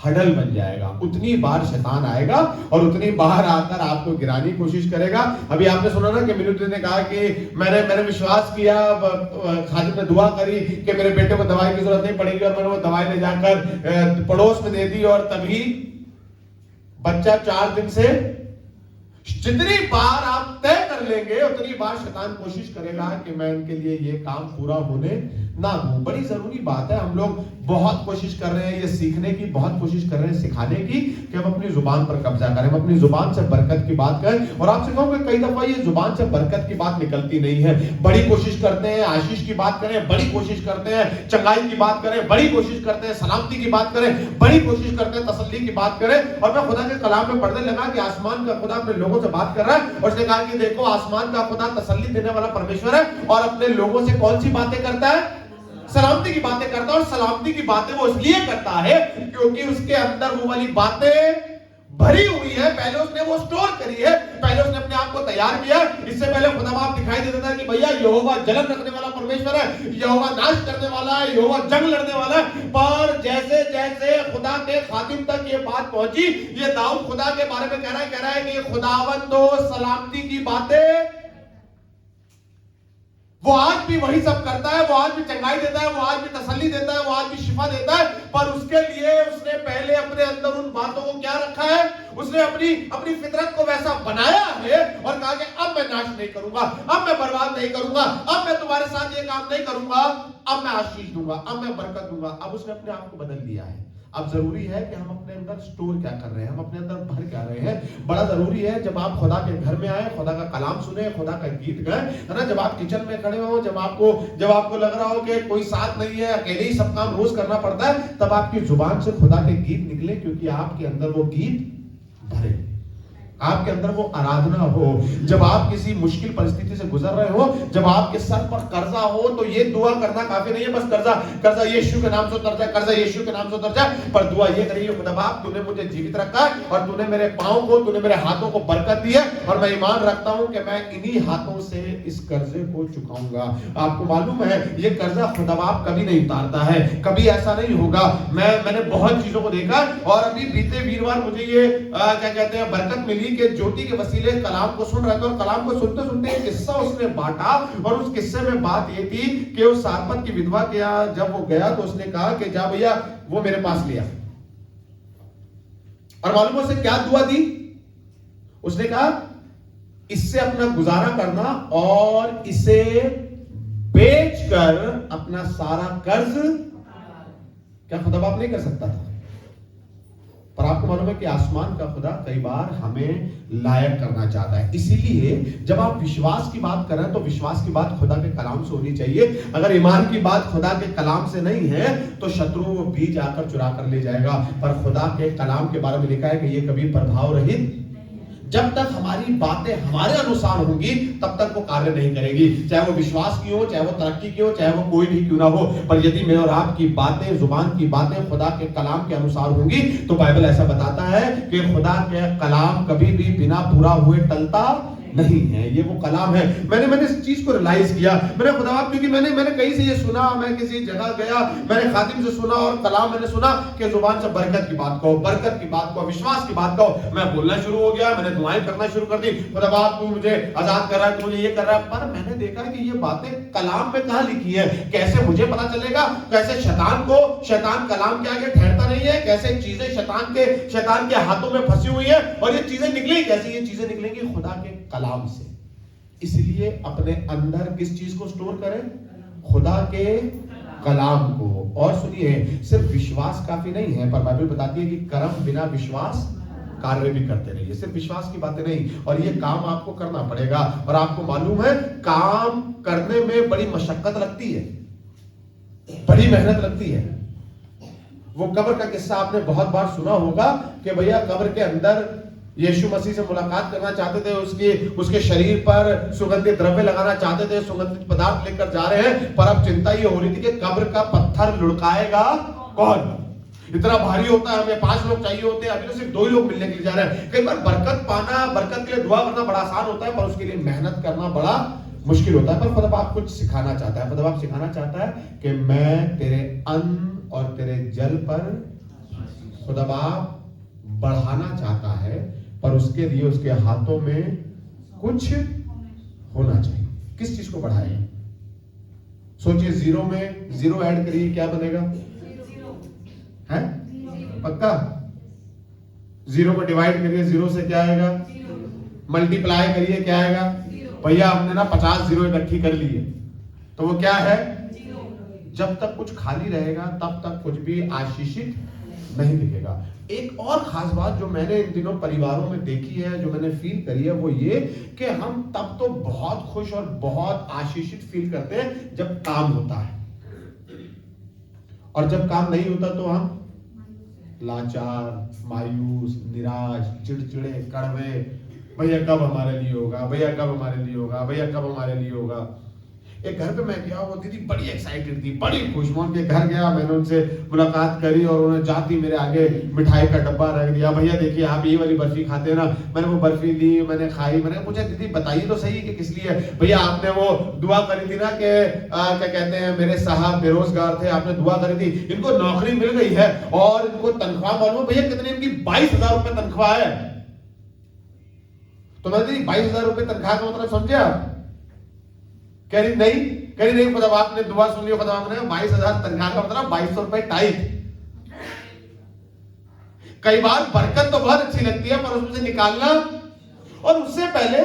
Huddle बन जाएगा। उतनी बार शैतान आएगा और उतनी बार आकर आपको गिराने की कोशिश करेगा। अभी आपने सुना ना कि मिनुटी ने कहा कि मैंने विश्वास किया, खादिम ने दुआ करी कि मेरे बेटे को दवाई की जरूरत नहीं पड़ेगी, और मैंने वो दवाई ले जाकर पड़ोस में दे दी, और तभी बच्चा 4 दिन से। जितनी बार आप तय कर लेंगे उतनी बार शैतान कोशिश करेगा कि मैं इनके लिए ये काम पूरा होने ना दूं। बड़ी जरूरी बात है। हम लोग बहुत कोशिश कर रहे हैं ये सीखने की, बहुत कोशिश कर रहे हैं सिखाने की कि हम अपनी जुबान पर कब्जा करें, हम अपनी जुबान से बरकत की बात करें। और आपसे कहूंगा कई दफा ये जुबान से बरकत की बात निकलती नहीं है। बड़ी कोशिश करते हैं आशीष की बात करें, बड़ी कोशिश करते हैं चंगाई की बात करें, बड़ी कोशिश करते हैं सलामती की बात करें, बड़ी कोशिश करते हैं तसल्ली की बात करें। और मैं खुदा के कलाम में पढ़ने लगा कि आसमान का खुदा अपने लोगों से बात कर रहा है, और उसने कहा कि देखो आसमान का खुदा तसल्ली देने वाला परमेश्वर है, और अपने लोगों से कौन सी बातें करता है? सलामती की बातें करता है। और सलामती की बातें वो इसलिए करता है क्योंकि उसके अंदर वो वाली बातें भरी हुई है। पहले उसने वो स्टोर करी है, पहले उसने अपने आप को तैयार किया। इससे पहले खुदा बाप दिखाई देता था कि भैया यहोवा जलन रखने वाला परमेश्वर है, यहोवा नाश करने वाला है, यहोवा जंग लड़ने वाला है। पर जैसे जैसे खुदा के खादिम तक ये बात पहुंची, ये दाऊद खुदा के बारे में कह रहा है कि खुदावन तो सलामती की बातें, वो आज भी वही सब करता है, वो आज भी चंगाई देता है, वो आज भी तसल्ली देता है, वो आज भी शिफा देता है। पर उसके लिए उसने पहले अपने अंदर उन बातों को क्या रखा है? उसने अपनी फितरत को वैसा बनाया है और कहा कि अब मैं नाश नहीं करूंगा, अब मैं बर्बाद नहीं करूंगा, अब मैं तुम्हारे साथ ये काम नहीं करूंगा, अब मैं आशीष दूंगा, अब मैं बरकत दूंगा। अब उसने अपने आप को बदल दिया है। अब जरूरी है कि हम अपने अंदर स्टोर क्या कर रहे हैं, हम अपने अंदर भर क्या रहे हैं। बड़ा जरूरी है जब आप खुदा के घर में आए, खुदा का कलाम सुने, खुदा का गीत गाएं, है ना। जब आप किचन में खड़े हो, जब आपको लग रहा हो कि कोई साथ नहीं है, अकेले ही सब काम रोज करना पड़ता है, तब आपकी जुबान से खुदा के गीत निकले, क्योंकि आपके अंदर वो गीत भरे, आपके अंदर वो आराधना हो। जब आप किसी मुश्किल परिस्थिति से गुजर रहे हो, जब आपके सर पर कर्जा हो, तो ये दुआ करना काफी नहीं है बस कर्जा यीशु के नाम से उतर जाए, कर्जा यीशु के नाम से उतर जाए। पर दुआ ये करिए, खुदा बाप तूने मुझे जीवित रखा है, और तूने मेरे पांव को, तूने मेरे हाथों को बरकत दी है, और मैं ईमान रखता हूं कि मैं इन्हीं हाथों से इस कर्जे को चुकाऊंगा। आपको मालूम है ये कर्जा खुदा बाप कभी नहीं उतारता है, कभी ऐसा नहीं होगा। मैंने बहुत चीजों को देखा, और अभी बीते वीरवार मुझे ये क्या कहते हैं बरकत मिली कि ज्योति के वसीले कलाम को सुन रहे थे, और कलाम को सुनते सुनते एक किस्सा उसने बांटा, और उस किस्से में बात ये थी कि उस सारपत की विधवा के यहाँ जब वो गया तो उसने कहा कि जा भैया वो मेरे पास लिया। और मालूम उसे क्या दुआ दी? उसने कहा इससे अपना गुजारा करना और इसे बेचकर अपना सारा कर्ज। क्या खुदा बाप नहीं कर सकता था? पर आपको मालूम है कि आसमान का खुदा कई बार हमें लायक करना चाहता है। इसीलिए जब आप विश्वास की बात करें तो विश्वास की बात खुदा के कलाम से होनी चाहिए। अगर ईमान की बात खुदा के कलाम से नहीं है तो शत्रु वो बीज आकर चुरा कर ले जाएगा। पर खुदा के कलाम के बारे में लिखा है कि ये कभी प्रभाव रहित, जब तक हमारी बातें हमारे अनुसार होंगी तब तक वो कार्य नहीं करेगी, चाहे वो विश्वास की हो, चाहे वो तरक्की की हो, चाहे वो कोई भी क्यों ना हो। पर यदि मैं और आपकी बातें, जुबान की बातें खुदा के कलाम के अनुसार होंगी तो बाइबल ऐसा बताता है कि खुदा के कलाम कभी भी बिना पूरा हुए टलता नहीं है। ये वो कलाम है। मैंने इस चीज को रियलाइज किया। मैंने खुदा, क्योंकि मैंने कहीं से ये सुना, मैं किसी जगह गया, मैंने खादिम से सुना और कलाम मैंने सुना कि जुबान से बरकत की बात कहो, बरकत की बात कहो, विश्वास की बात कहो। मैं बोलना शुरू हो गया, मैंने दुआएं करना शुरू कर दी, खुदा बाप तू मुझे आजाद कर रहा है, तू मुझे ये कर रहा है। पर मैंने देखा कि ये बातें कलाम में कहां लिखी है। कैसे मुझे पता चलेगा? कैसे शैतान कलाम के आगे ठहरता नहीं है, कैसे चीजें शैतान के हाथों में फंसी हुई है, और ये चीजें निकली कैसे? ये चीजें निकलेंगी खुदा के कलाम से। इसलिए अपने अंदर किस चीज को स्टोर करें? खुदा के कलाम को। और सुनिए, सिर्फ विश्वास काफी नहीं है, पर बाइबल बताती है कि कर्म बिना विश्वास कार्य भी करते रहिए। सिर्फ विश्वास की बातें नहीं, और ये काम आपको करना पड़ेगा। और आपको मालूम है काम करने में बड़ी मशक्कत लगती है, बड़ी मेहनत लगती है। वो कब्र का किस्सा आपने बहुत बार सुना होगा कि भैया कब्र के अंदर यीशु मसीह से मुलाकात करना चाहते थे, उसके शरीर पर सुगंधित द्रव्य लगाना चाहते थे, सुगंधित पदार्थ लेकर जा रहे हैं। पर अब चिंता ये हो रही थी कि कब्र का पत्थर लुढ़काएगा कौन? इतना भारी होता है, हमें 5 लोग चाहिए होते हैं, अभी तो सिर्फ 2 ही लोग मिलने के लिए जा रहे हैं। कई बार बरकत के लिए दुआ करना बड़ा आसान होता है, पर उसके लिए मेहनत करना बड़ा मुश्किल होता है। पर खुदा बाप कुछ सिखाना चाहता है। खुदा बाप सिखाना चाहता है कि मैं तेरे अन्न और तेरे जल पर खुदा बाप बढ़ाना चाहता है, पर उसके लिए उसके हाथों में कुछ होना चाहिए। किस चीज को बढ़ाएगा? सोचिए, जीरो में जीरो ऐड करिए, क्या बनेगा? है पक्का? जीरो को डिवाइड करिए, जीरो से क्या आएगा? मल्टीप्लाई करिए, क्या आएगा? भैया हमने ना 50 जीरो इकट्ठी कर लिए, तो वो क्या है? जब तक कुछ खाली रहेगा तब तक कुछ भी आशीषित नहीं दिखेगा। एक और खास बात जो मैंने इन दिनों परिवारों में देखी है, जो मैंने फील करी है, वो ये कि हम तब तो बहुत खुश और बहुत आशीषित फील करते हैं जब काम होता है, और जब काम नहीं होता तो हम लाचार, मायूस, निराश, चिड़चिड़े, कड़वे, भैया कब हमारे लिए होगा, भैया कब हमारे लिए होगा, भैया कब हमारे लिए होगा। एक घर पे मैं गया, वो दीदी बड़ी एक्साइटेड थी, बड़ी खुश। मैं उनके घर गया, मैंने उनसे मुलाकात करी और उन्होंने जाती मेरे आगे मिठाई का डब्बा रख दिया। भैया देखिए आप ये वाली बर्फी खाते हैं ना। मैंने वो बर्फी ली, मैंने खाई। मैंने पूछा दीदी बताइए तो सही कि किस लिए? भैया आपने वो दुआ करी थी ना कि क्या कहते हैं, मेरे साहब बेरोजगार थे, आपने दुआ करी थी, इनको नौकरी मिल गई है और इनको तनख्वाह मालूम है भैया कितनी? इनकी 22,000 रुपए तनख्वाह है। तो मैंने दी 22,000 रुपए तनख्वाह का मतलब समझे आप? कह रही नहीं, खुदा बाप ने दुआ सुन ली, खुदा बाप ने 22,000 तनख्वाह का मतलब 2200 रुपए टाइट। कई बार बरकत तो बहुत अच्छी लगती है, पर उसमें से निकालना, और उससे पहले,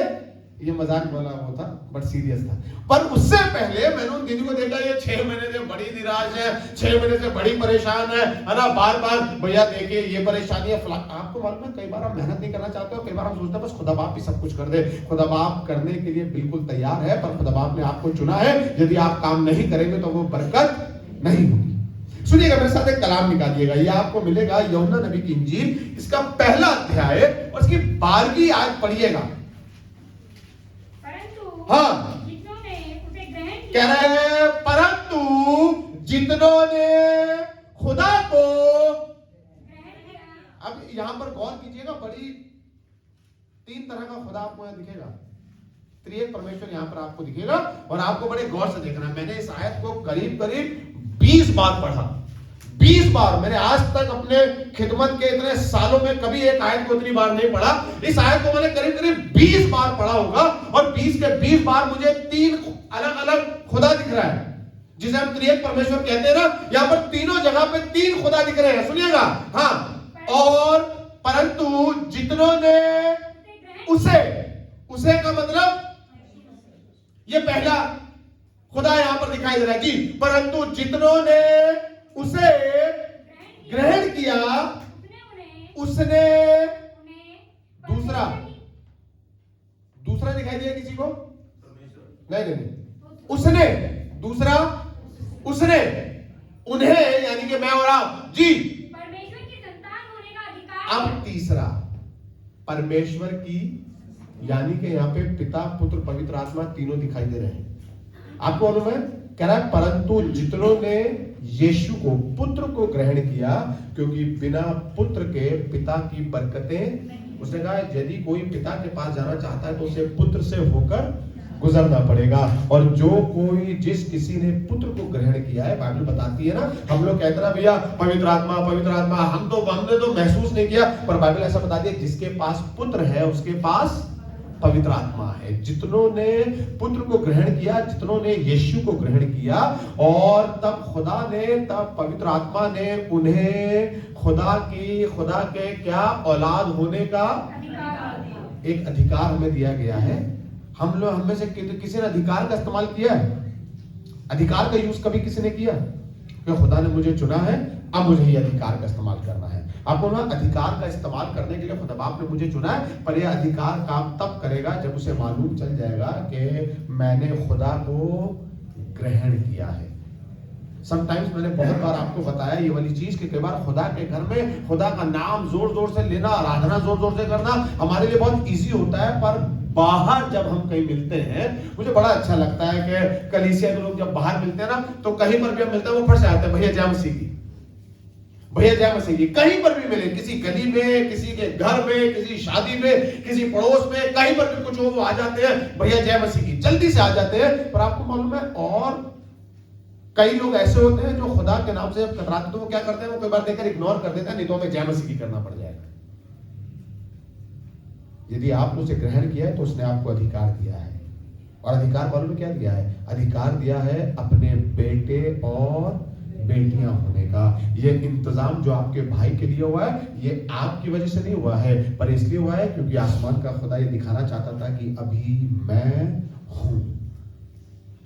ये मजाक वाला वो था बट सीरियस था, पर उससे पहले मैंने उन दीदी को देखा, ये 6 महीने से बड़ी निराश है, 6 महीने से बड़ी परेशान है ना, बार बार भैया देखिए ये परेशानी है। आपको मालूम है, कई बार हम मेहनत नहीं करना चाहते हो, कई बार हम सोचते हैं बस खुदा बाप ही सब कुछ कर दे। खुदा बाप करने के लिए बिल्कुल तैयार है, पर खुदा बाप ने आपको चुना है। यदि आप काम नहीं करेंगे तो वो बरकत नहीं होगी। सुनिएगा, मेरे साथ एक कलाम निकालिएगा, ये आपको मिलेगा यूहन्ना नबी की इंजील, इसका पहला अध्याय और इसकी 12वीं आयत पढ़िएगा। हाँ, कह रहे हैं परंतु जितनों ने खुदा को, अब यहां पर गौर कीजिएगा, बड़ी 3 तरह का खुदा आपको यहां दिखेगा। त्रिएक परमेश्वर यहां पर आपको दिखेगा और आपको बड़े गौर से देखना है। मैंने इस आयत को करीब करीब 20 बार पढ़ा, 20 बार। मैंने आज तक अपने खिदमत के इतने सालों में कभी एक आयत को इतनी बार नहीं पढ़ा। इस आयत को मैंने करीब करीब 20 बार पढ़ा होगा, और 20 के 20 बार मुझे 3 अलग अलग खुदा दिख रहा है, जिसे हम त्रिएक परमेश्वर कहते हैं ना। यहां पर तीनों जगह पे 3 खुदा दिख रहे हैं। सुनिएगा, हाँ, और परंतु जितनों ने उसे का मतलब ये पहला खुदा यहां पर दिखाई दे रहा है जी। परंतु जितनों ने उसे ग्रहण किया, उसने दूसरा दिखाई दिया किसी को? नहीं, उसने दूसरा, उसने उन्हें, यानी कि मैं और आप जी, परमेश्वर की संतान होने का अधिकार। अब तीसरा, परमेश्वर की, यानी कि यहाँ पे पिता, पुत्र, पवित्र आत्मा तीनों दिखाई दे रहे हैं। आपको मालूम है, कह रहा है परंतु जितनों ने यीशु को, पुत्र को ग्रहण किया, क्योंकि बिना पुत्र के पिता की बरकतें, उसने कहा यदि कोई पिता के पास जाना चाहता है तो उसे पुत्र से होकर गुजरना पड़ेगा। और जो कोई, जिस किसी ने पुत्र को ग्रहण किया है, बाइबल बताती है ना, हम लोग कहते हैं भैया पवित्र आत्मा, हमने तो महसूस नहीं किया, पर बाइबल ऐसा बताती है जिसके पास पुत्र है उसके पास पवित्र आत्मा है। जितनों ने पुत्र को ग्रहण किया, जितनों ने यीशु को ग्रहण किया, और तब खुदा ने, तब पवित्र आत्मा ने उन्हें खुदा के क्या औलाद होने का एक अधिकार हमें दिया गया है। हम में से किसी ने अधिकार का इस्तेमाल किया है? अधिकार का यूज कभी किसी ने किया? कि खुदा ने मुझे चुना है, अब मुझे ये अधिकार का इस्तेमाल करना है। आपको ना, अधिकार का इस्तेमाल करने के लिए खुदा बाप ने मुझे चुना है, पर यह अधिकार काम तब करेगा जब उसे मालूम चल जाएगा कि मैंने खुदा को ग्रहण किया है। समटाइम्स मैंने बहुत बार आपको बताया ये वाली चीज कि कई बार खुदा के घर में खुदा का नाम जोर जोर से लेना, आराधना जोर जोर से करना हमारे लिए बहुत इजी होता है, पर बाहर जब हम कहीं मिलते हैं, मुझे बड़ा अच्छा लगता है कि कलीसिया के लोग जब बाहर मिलते हैं ना, तो कहीं पर भी हम मिलते हैं वो फट से आते हैं, भैया जय मसीह की, भैया जय मसीह की। कहीं पर भी मिले, किसी गली में, किसी के घर में, किसी शादी में, किसी पड़ोस में, कहीं पर भी कुछ हो, वो आ जाते हैं, भैया जय मसीह की, जल्दी से आ जाते हैं। पर आपको मालूम है, और कई लोग ऐसे होते हैं जो खुदा के नाम से जब कतराते तो वो क्या करते हैं, वो कई बार देखकर इग्नोर कर देते हैं, नहीं तो हमें जय मसीह की करना पड़ जाएगा। यदि आपने उसे ग्रहण किया है तो उसने आपको अधिकार दिया है, और अधिकार वालों ने क्या दिया है? अधिकार दिया है अपने बेटे और बेटियां होने का। ये इंतजाम जो आपके भाई के लिए हुआ है, ये आपकी वजह से नहीं हुआ है, पर इसलिए हुआ है क्योंकि आसमान का खुदा ये दिखाना चाहता था कि अभी मैं हूं।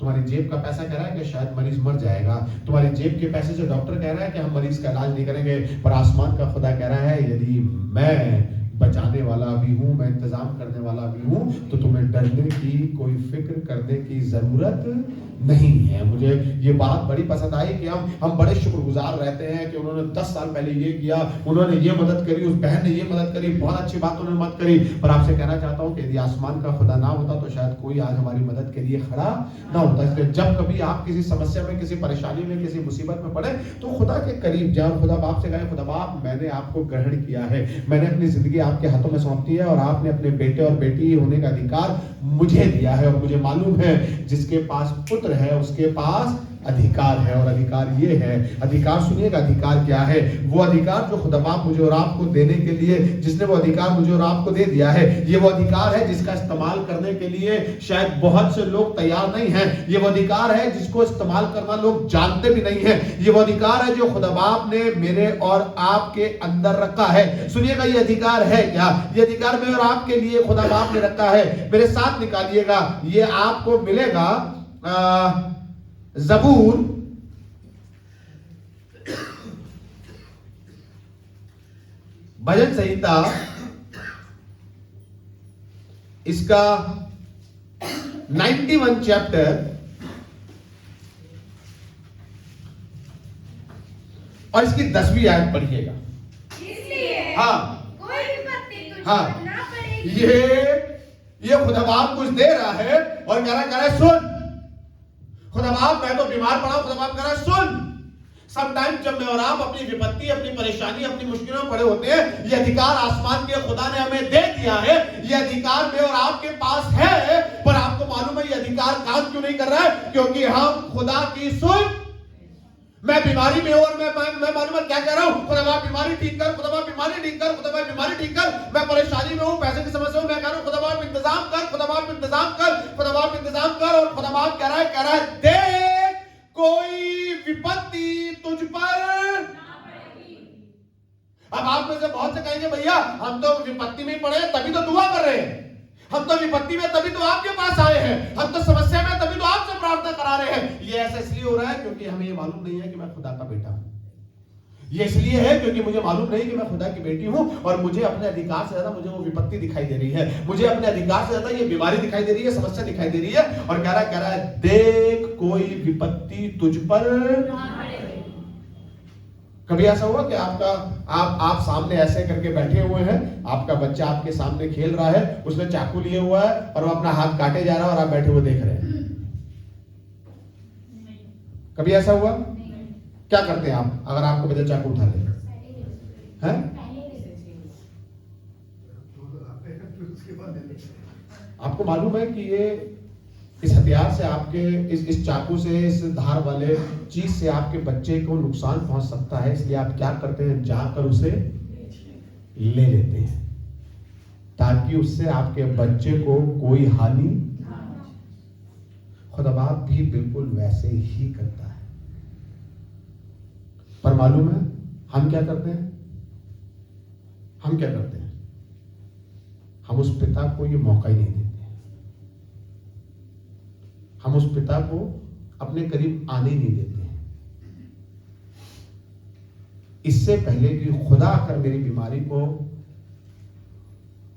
तुम्हारी जेब का पैसा कह रहा है कि शायद मरीज मर जाएगा, तुम्हारी जेब के पैसे से डॉक्टर कह रहा है कि हम मरीज का इलाज नहीं करेंगे, पर आसमान का खुदा कह रहा है यदि मैं बचाने वाला भी हूं, मैं इंतजाम करने वाला भी हूं, तो तुम्हें डरने की, कोई फिक्र करने की जरूरत नहीं है। मुझे ये बात बड़ी पसंद आई कि हम बड़े शुक्रगुजार रहते हैं कि उन्होंने 10 साल पहले ये किया, उन्होंने ये मदद करी, उस बहन ने ये मदद करी, बहुत अच्छी बात उन्होंने मदद करी। पर आपसे कहना चाहता हूं कि यदि आसमान का खुदा ना होता तो शायद कोई आज हमारी मदद के लिए खड़ा ना होता। इसलिए जब कभी आप किसी समस्या में, किसी परेशानी में, किसी मुसीबत में पड़े तो खुदा के करीब जाओ, खुदा बाप से कहें, खुदा बाप मैंने आपको ग्रहण किया है, मैंने अपनी जिंदगी आपके हाथों में सौंप दी है, और आपने अपने बेटे और बेटी होने का अधिकार मुझे दिया है, और मुझे मालूम है जिसके पास पुत्र है उसके पास अधिकार है। और अधिकार ये है, अधिकार सुनिएगा, अधिकार क्या है? वो अधिकार जो खुदा बाप मुझे और आपको देने के लिए, जिसने वो अधिकार मुझे और आपको दे दिया है, ये वो अधिकार है जिसका इस्तेमाल करने के लिए शायद बहुत से लोग तैयार नहीं हैं। ये वो अधिकार है जिसको इस्तेमाल करना लोग जानते भी नहीं हैं। ये वो अधिकार है जो खुदा बाप ने मेरे और आपके अंदर रखा है। सुनिएगा, ये अधिकार है क्या? ये अधिकार मेरे और आपके लिए खुदा बाप ने रखा है। मेरे साथ निकालिएगा, ये आपको मिलेगा ज़बूर भजन संहिता, इसका 91 चैप्टर और इसकी 10वीं आयत पढ़िएगा। इसलिए हाँ, कोई विपत्ति तुझ हाँ, पर ना पड़ेगी। ये खुदा बाप कुछ दे रहा है और कह रहा है सुन, खुदा बाप मैं तो बीमार पड़ा हूं, खुदा बाप कह रहा है सुन। समटाइम जब मैं और आप अपनी विपत्ति, अपनी परेशानी, अपनी मुश्किलों में पड़े होते हैं, ये अधिकार आसमान के खुदा ने हमें दे दिया है, ये अधिकार में और आपके पास है, पर आपको मालूम है ये अधिकार काम क्यों नहीं कर रहा है? क्योंकि हम खुदा की सुन। मैं बीमारी में हूं और मैं मालूम है क्या कह रहा हूं, खुदा बाप बीमारी ठीक कर, खुदा बाप बीमारी ठीक कर, खुदा बाप बीमारी ठीक कर। मैं परेशानी में हूं, पैसे की समस्या में, मैं कह रहा हूं खुदा बाप इंतजाम कर, खुदा बाप इंतजाम कर, खुदा बाप इंतजाम कर। और खुदा बाप कह रहा है देख कोई विपत्ति तुझ पर। अब आप में से बहुत से कहेंगे भैया हम तो विपत्ति में पड़े हैं तभी तो दुआ कर रहे हैं, हम तो विपत्ति में तभी तो आपके पास आए हैं, हम तो समस्या में तभी तो आपसे प्रार्थना करा रहे हैं। ये ऐसा इसलिए हो रहा है क्योंकि हमें ये मालूम नहीं है कि मैं खुदा का बेटा हूं। ये इसलिए है क्योंकि मुझे मालूम नहीं कि मैं खुदा की बेटी हूं, और मुझे अपने अधिकार से ज्यादा मुझे वो विपत्ति दिखाई दे रही है, मुझे अपने अधिकार से ज्यादा ये बीमारी दिखाई दे रही है, समस्या दिखाई दे रही है। और कह रहा है देख कोई विपत्ति तुझ पर। कभी ऐसा हुआ कि आप सामने ऐसे करके बैठे हुए हैं, आपका बच्चा आपके सामने खेल रहा है, उसने चाकू लिए हुआ है और वो अपना हाथ काटे जा रहा है और आप बैठे हुए देख रहे हैं? कभी ऐसा हुआ? क्या करते हैं आप अगर आपको बच्चा चाकू उठा ले? हैं? आपको मालूम है कि ये इस हथियार से, आपके इस चाकू से, इस धार वाले चीज से आपके बच्चे को नुकसान पहुंच सकता है। इसलिए आप क्या करते हैं, जाकर उसे ले लेते हैं ताकि उससे आपके बच्चे को कोई हानि। खुदा बाप भी बिल्कुल वैसे ही करता है। पर मालूम है हम क्या करते हैं? हम क्या करते हैं? हम उस पिता को ये मौका ही नहीं देते। हम उस पिता को अपने करीब आने ही नहीं देते हैं। इससे पहले कि खुदा आकर मेरी बीमारी को,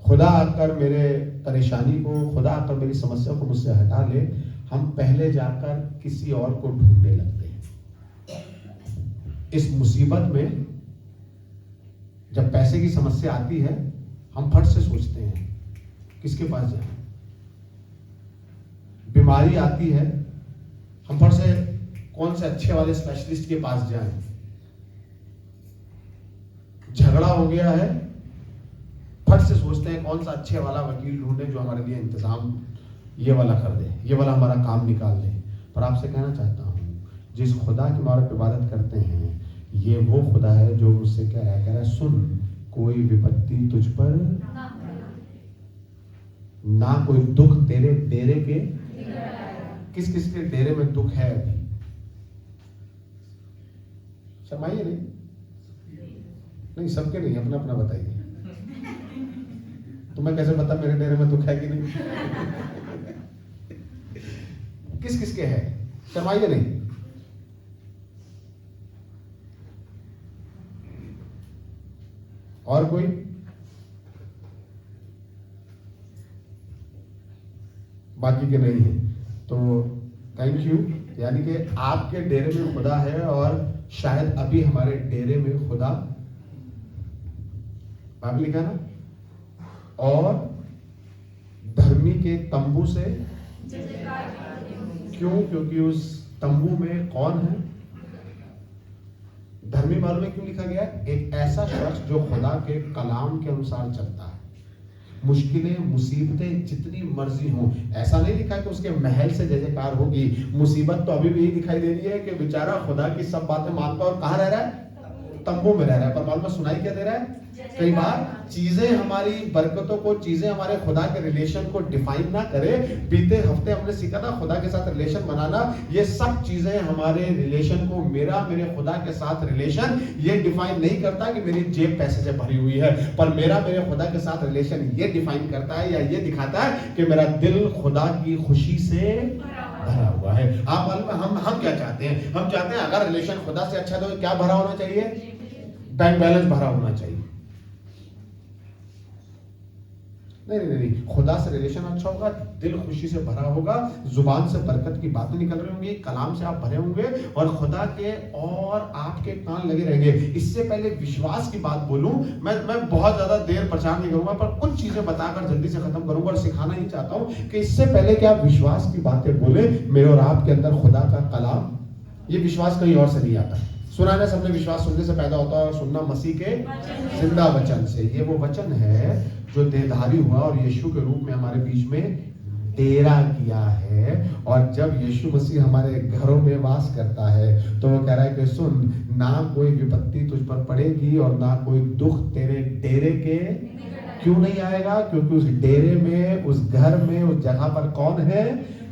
खुदा आकर मेरे परेशानी को, खुदा आकर मेरी समस्या को मुझसे हटा ले, हम पहले जाकर किसी और को ढूंढने लगते हैं। इस मुसीबत में जब पैसे की समस्या आती है, हम फट से सोचते हैं किसके पास जाएं। बीमारी आती है, हम फट से कौन से अच्छे वाले स्पेशलिस्ट के पास जाएं। झगड़ा हो गया है, फट से सोचते हैं कौन सा अच्छे वाला वकील ढूंढे जो हमारे लिए इंतजाम ये वाला कर दे, ये वाला हमारा काम निकाल दे। पर आपसे कहना चाहता हूं, जिस खुदा की आप इबादत करते हैं, ये वो खुदा है जो मुझसे कह रहा है, सुन, कोई विपत्ति तुझ पर, ना कोई दुख तेरे डेरे के। किस किस के डेरे में दुख है अभी? शर्माइए नहीं, सबके नहीं, अपना अपना बताइए। तुम्हें कैसे पता मेरे डेरे में दुख है कि नहीं? किस किस के है? शर्माइए नहीं। और कोई? बाकी के नहीं है। तो थैंक यू। यानी कि आपके डेरे में खुदा है और शायद अभी हमारे डेरे में खुदा, बाइबल लिखा ना, और धर्मी के तंबू से, क्यों? क्योंकि उस तंबू में कौन है? धर्मी मालूम है क्यों लिखा गया है? एक ऐसा शख्स जो खुदा के कलाम के अनुसार चलता है। मुश्किलें, मुसीबतें जितनी मर्जी हो, ऐसा नहीं लिखा कि उसके महल से जय जयकार होगी। मुसीबत तो अभी भी यही दिखाई दे रही है कि बेचारा खुदा की सब बातें मानता है और कहाँ रह रहा है? तंबू में रह रहा है। पर मालूम सुनाई क्या दे रहा है? कई बार चीजें हमारी बरकतों को, चीजें हमारे खुदा के रिलेशन को डिफाइन ना करे। बीते हफ्ते हमने सीखा था खुदा के साथ रिलेशन बनाना। ये सब चीजें हमारे रिलेशन को, मेरे खुदा के साथ रिलेशन ये डिफाइन नहीं करता कि मेरी जेब पैसे से भरी हुई है, पर मेरे खुदा के साथ रिलेशन ये डिफाइन करता है या ये दिखाता है कि मेरा दिल खुदा की खुशी से भरा हुआ है। आप मालूम है हम क्या चाहते हैं? हम चाहते हैं अगर रिलेशन खुदा से अच्छा तो क्या भरा होना चाहिए? बैंक बैलेंस भरा होना चाहिए। नहीं, खुदा से रिलेशन अच्छा होगा, दिल खुशी से भरा होगा, जुबान से बरकत की बातें निकल रही होंगी, कलाम से आप भरे होंगे और खुदा के और आपके कान लगे रहेंगे। इससे पहले विश्वास की बात बोलूं, मैं बहुत ज्यादा देर प्रचार नहीं करूंगा, पर कुछ चीजें बताकर जल्दी से खत्म करूंगा और सिखाना ही चाहता हूं कि इससे पहले कि आप विश्वास की बातें बोले, मेरे और आपके अंदर खुदा का कलाम, ये विश्वास कहीं और से नहीं आता। सुना है सबने, विश्वास सुनने से पैदा होता है और सुनना मसीह के जिंदा वचन से। ये वो वचन है जो देहधारी हुआ और यीशु के रूप में हमारे बीच में डेरा किया है। और जब यीशु मसीह हमारे घरों में वास करता है तो वो कह रहा है कि सुन, ना कोई विपत्ति तुझ पर पड़ेगी और ना कोई दुख तेरे डेरे के। क्यों नहीं आएगा? क्योंकि उस डेरे में, उस घर में, उस जगह पर कौन है?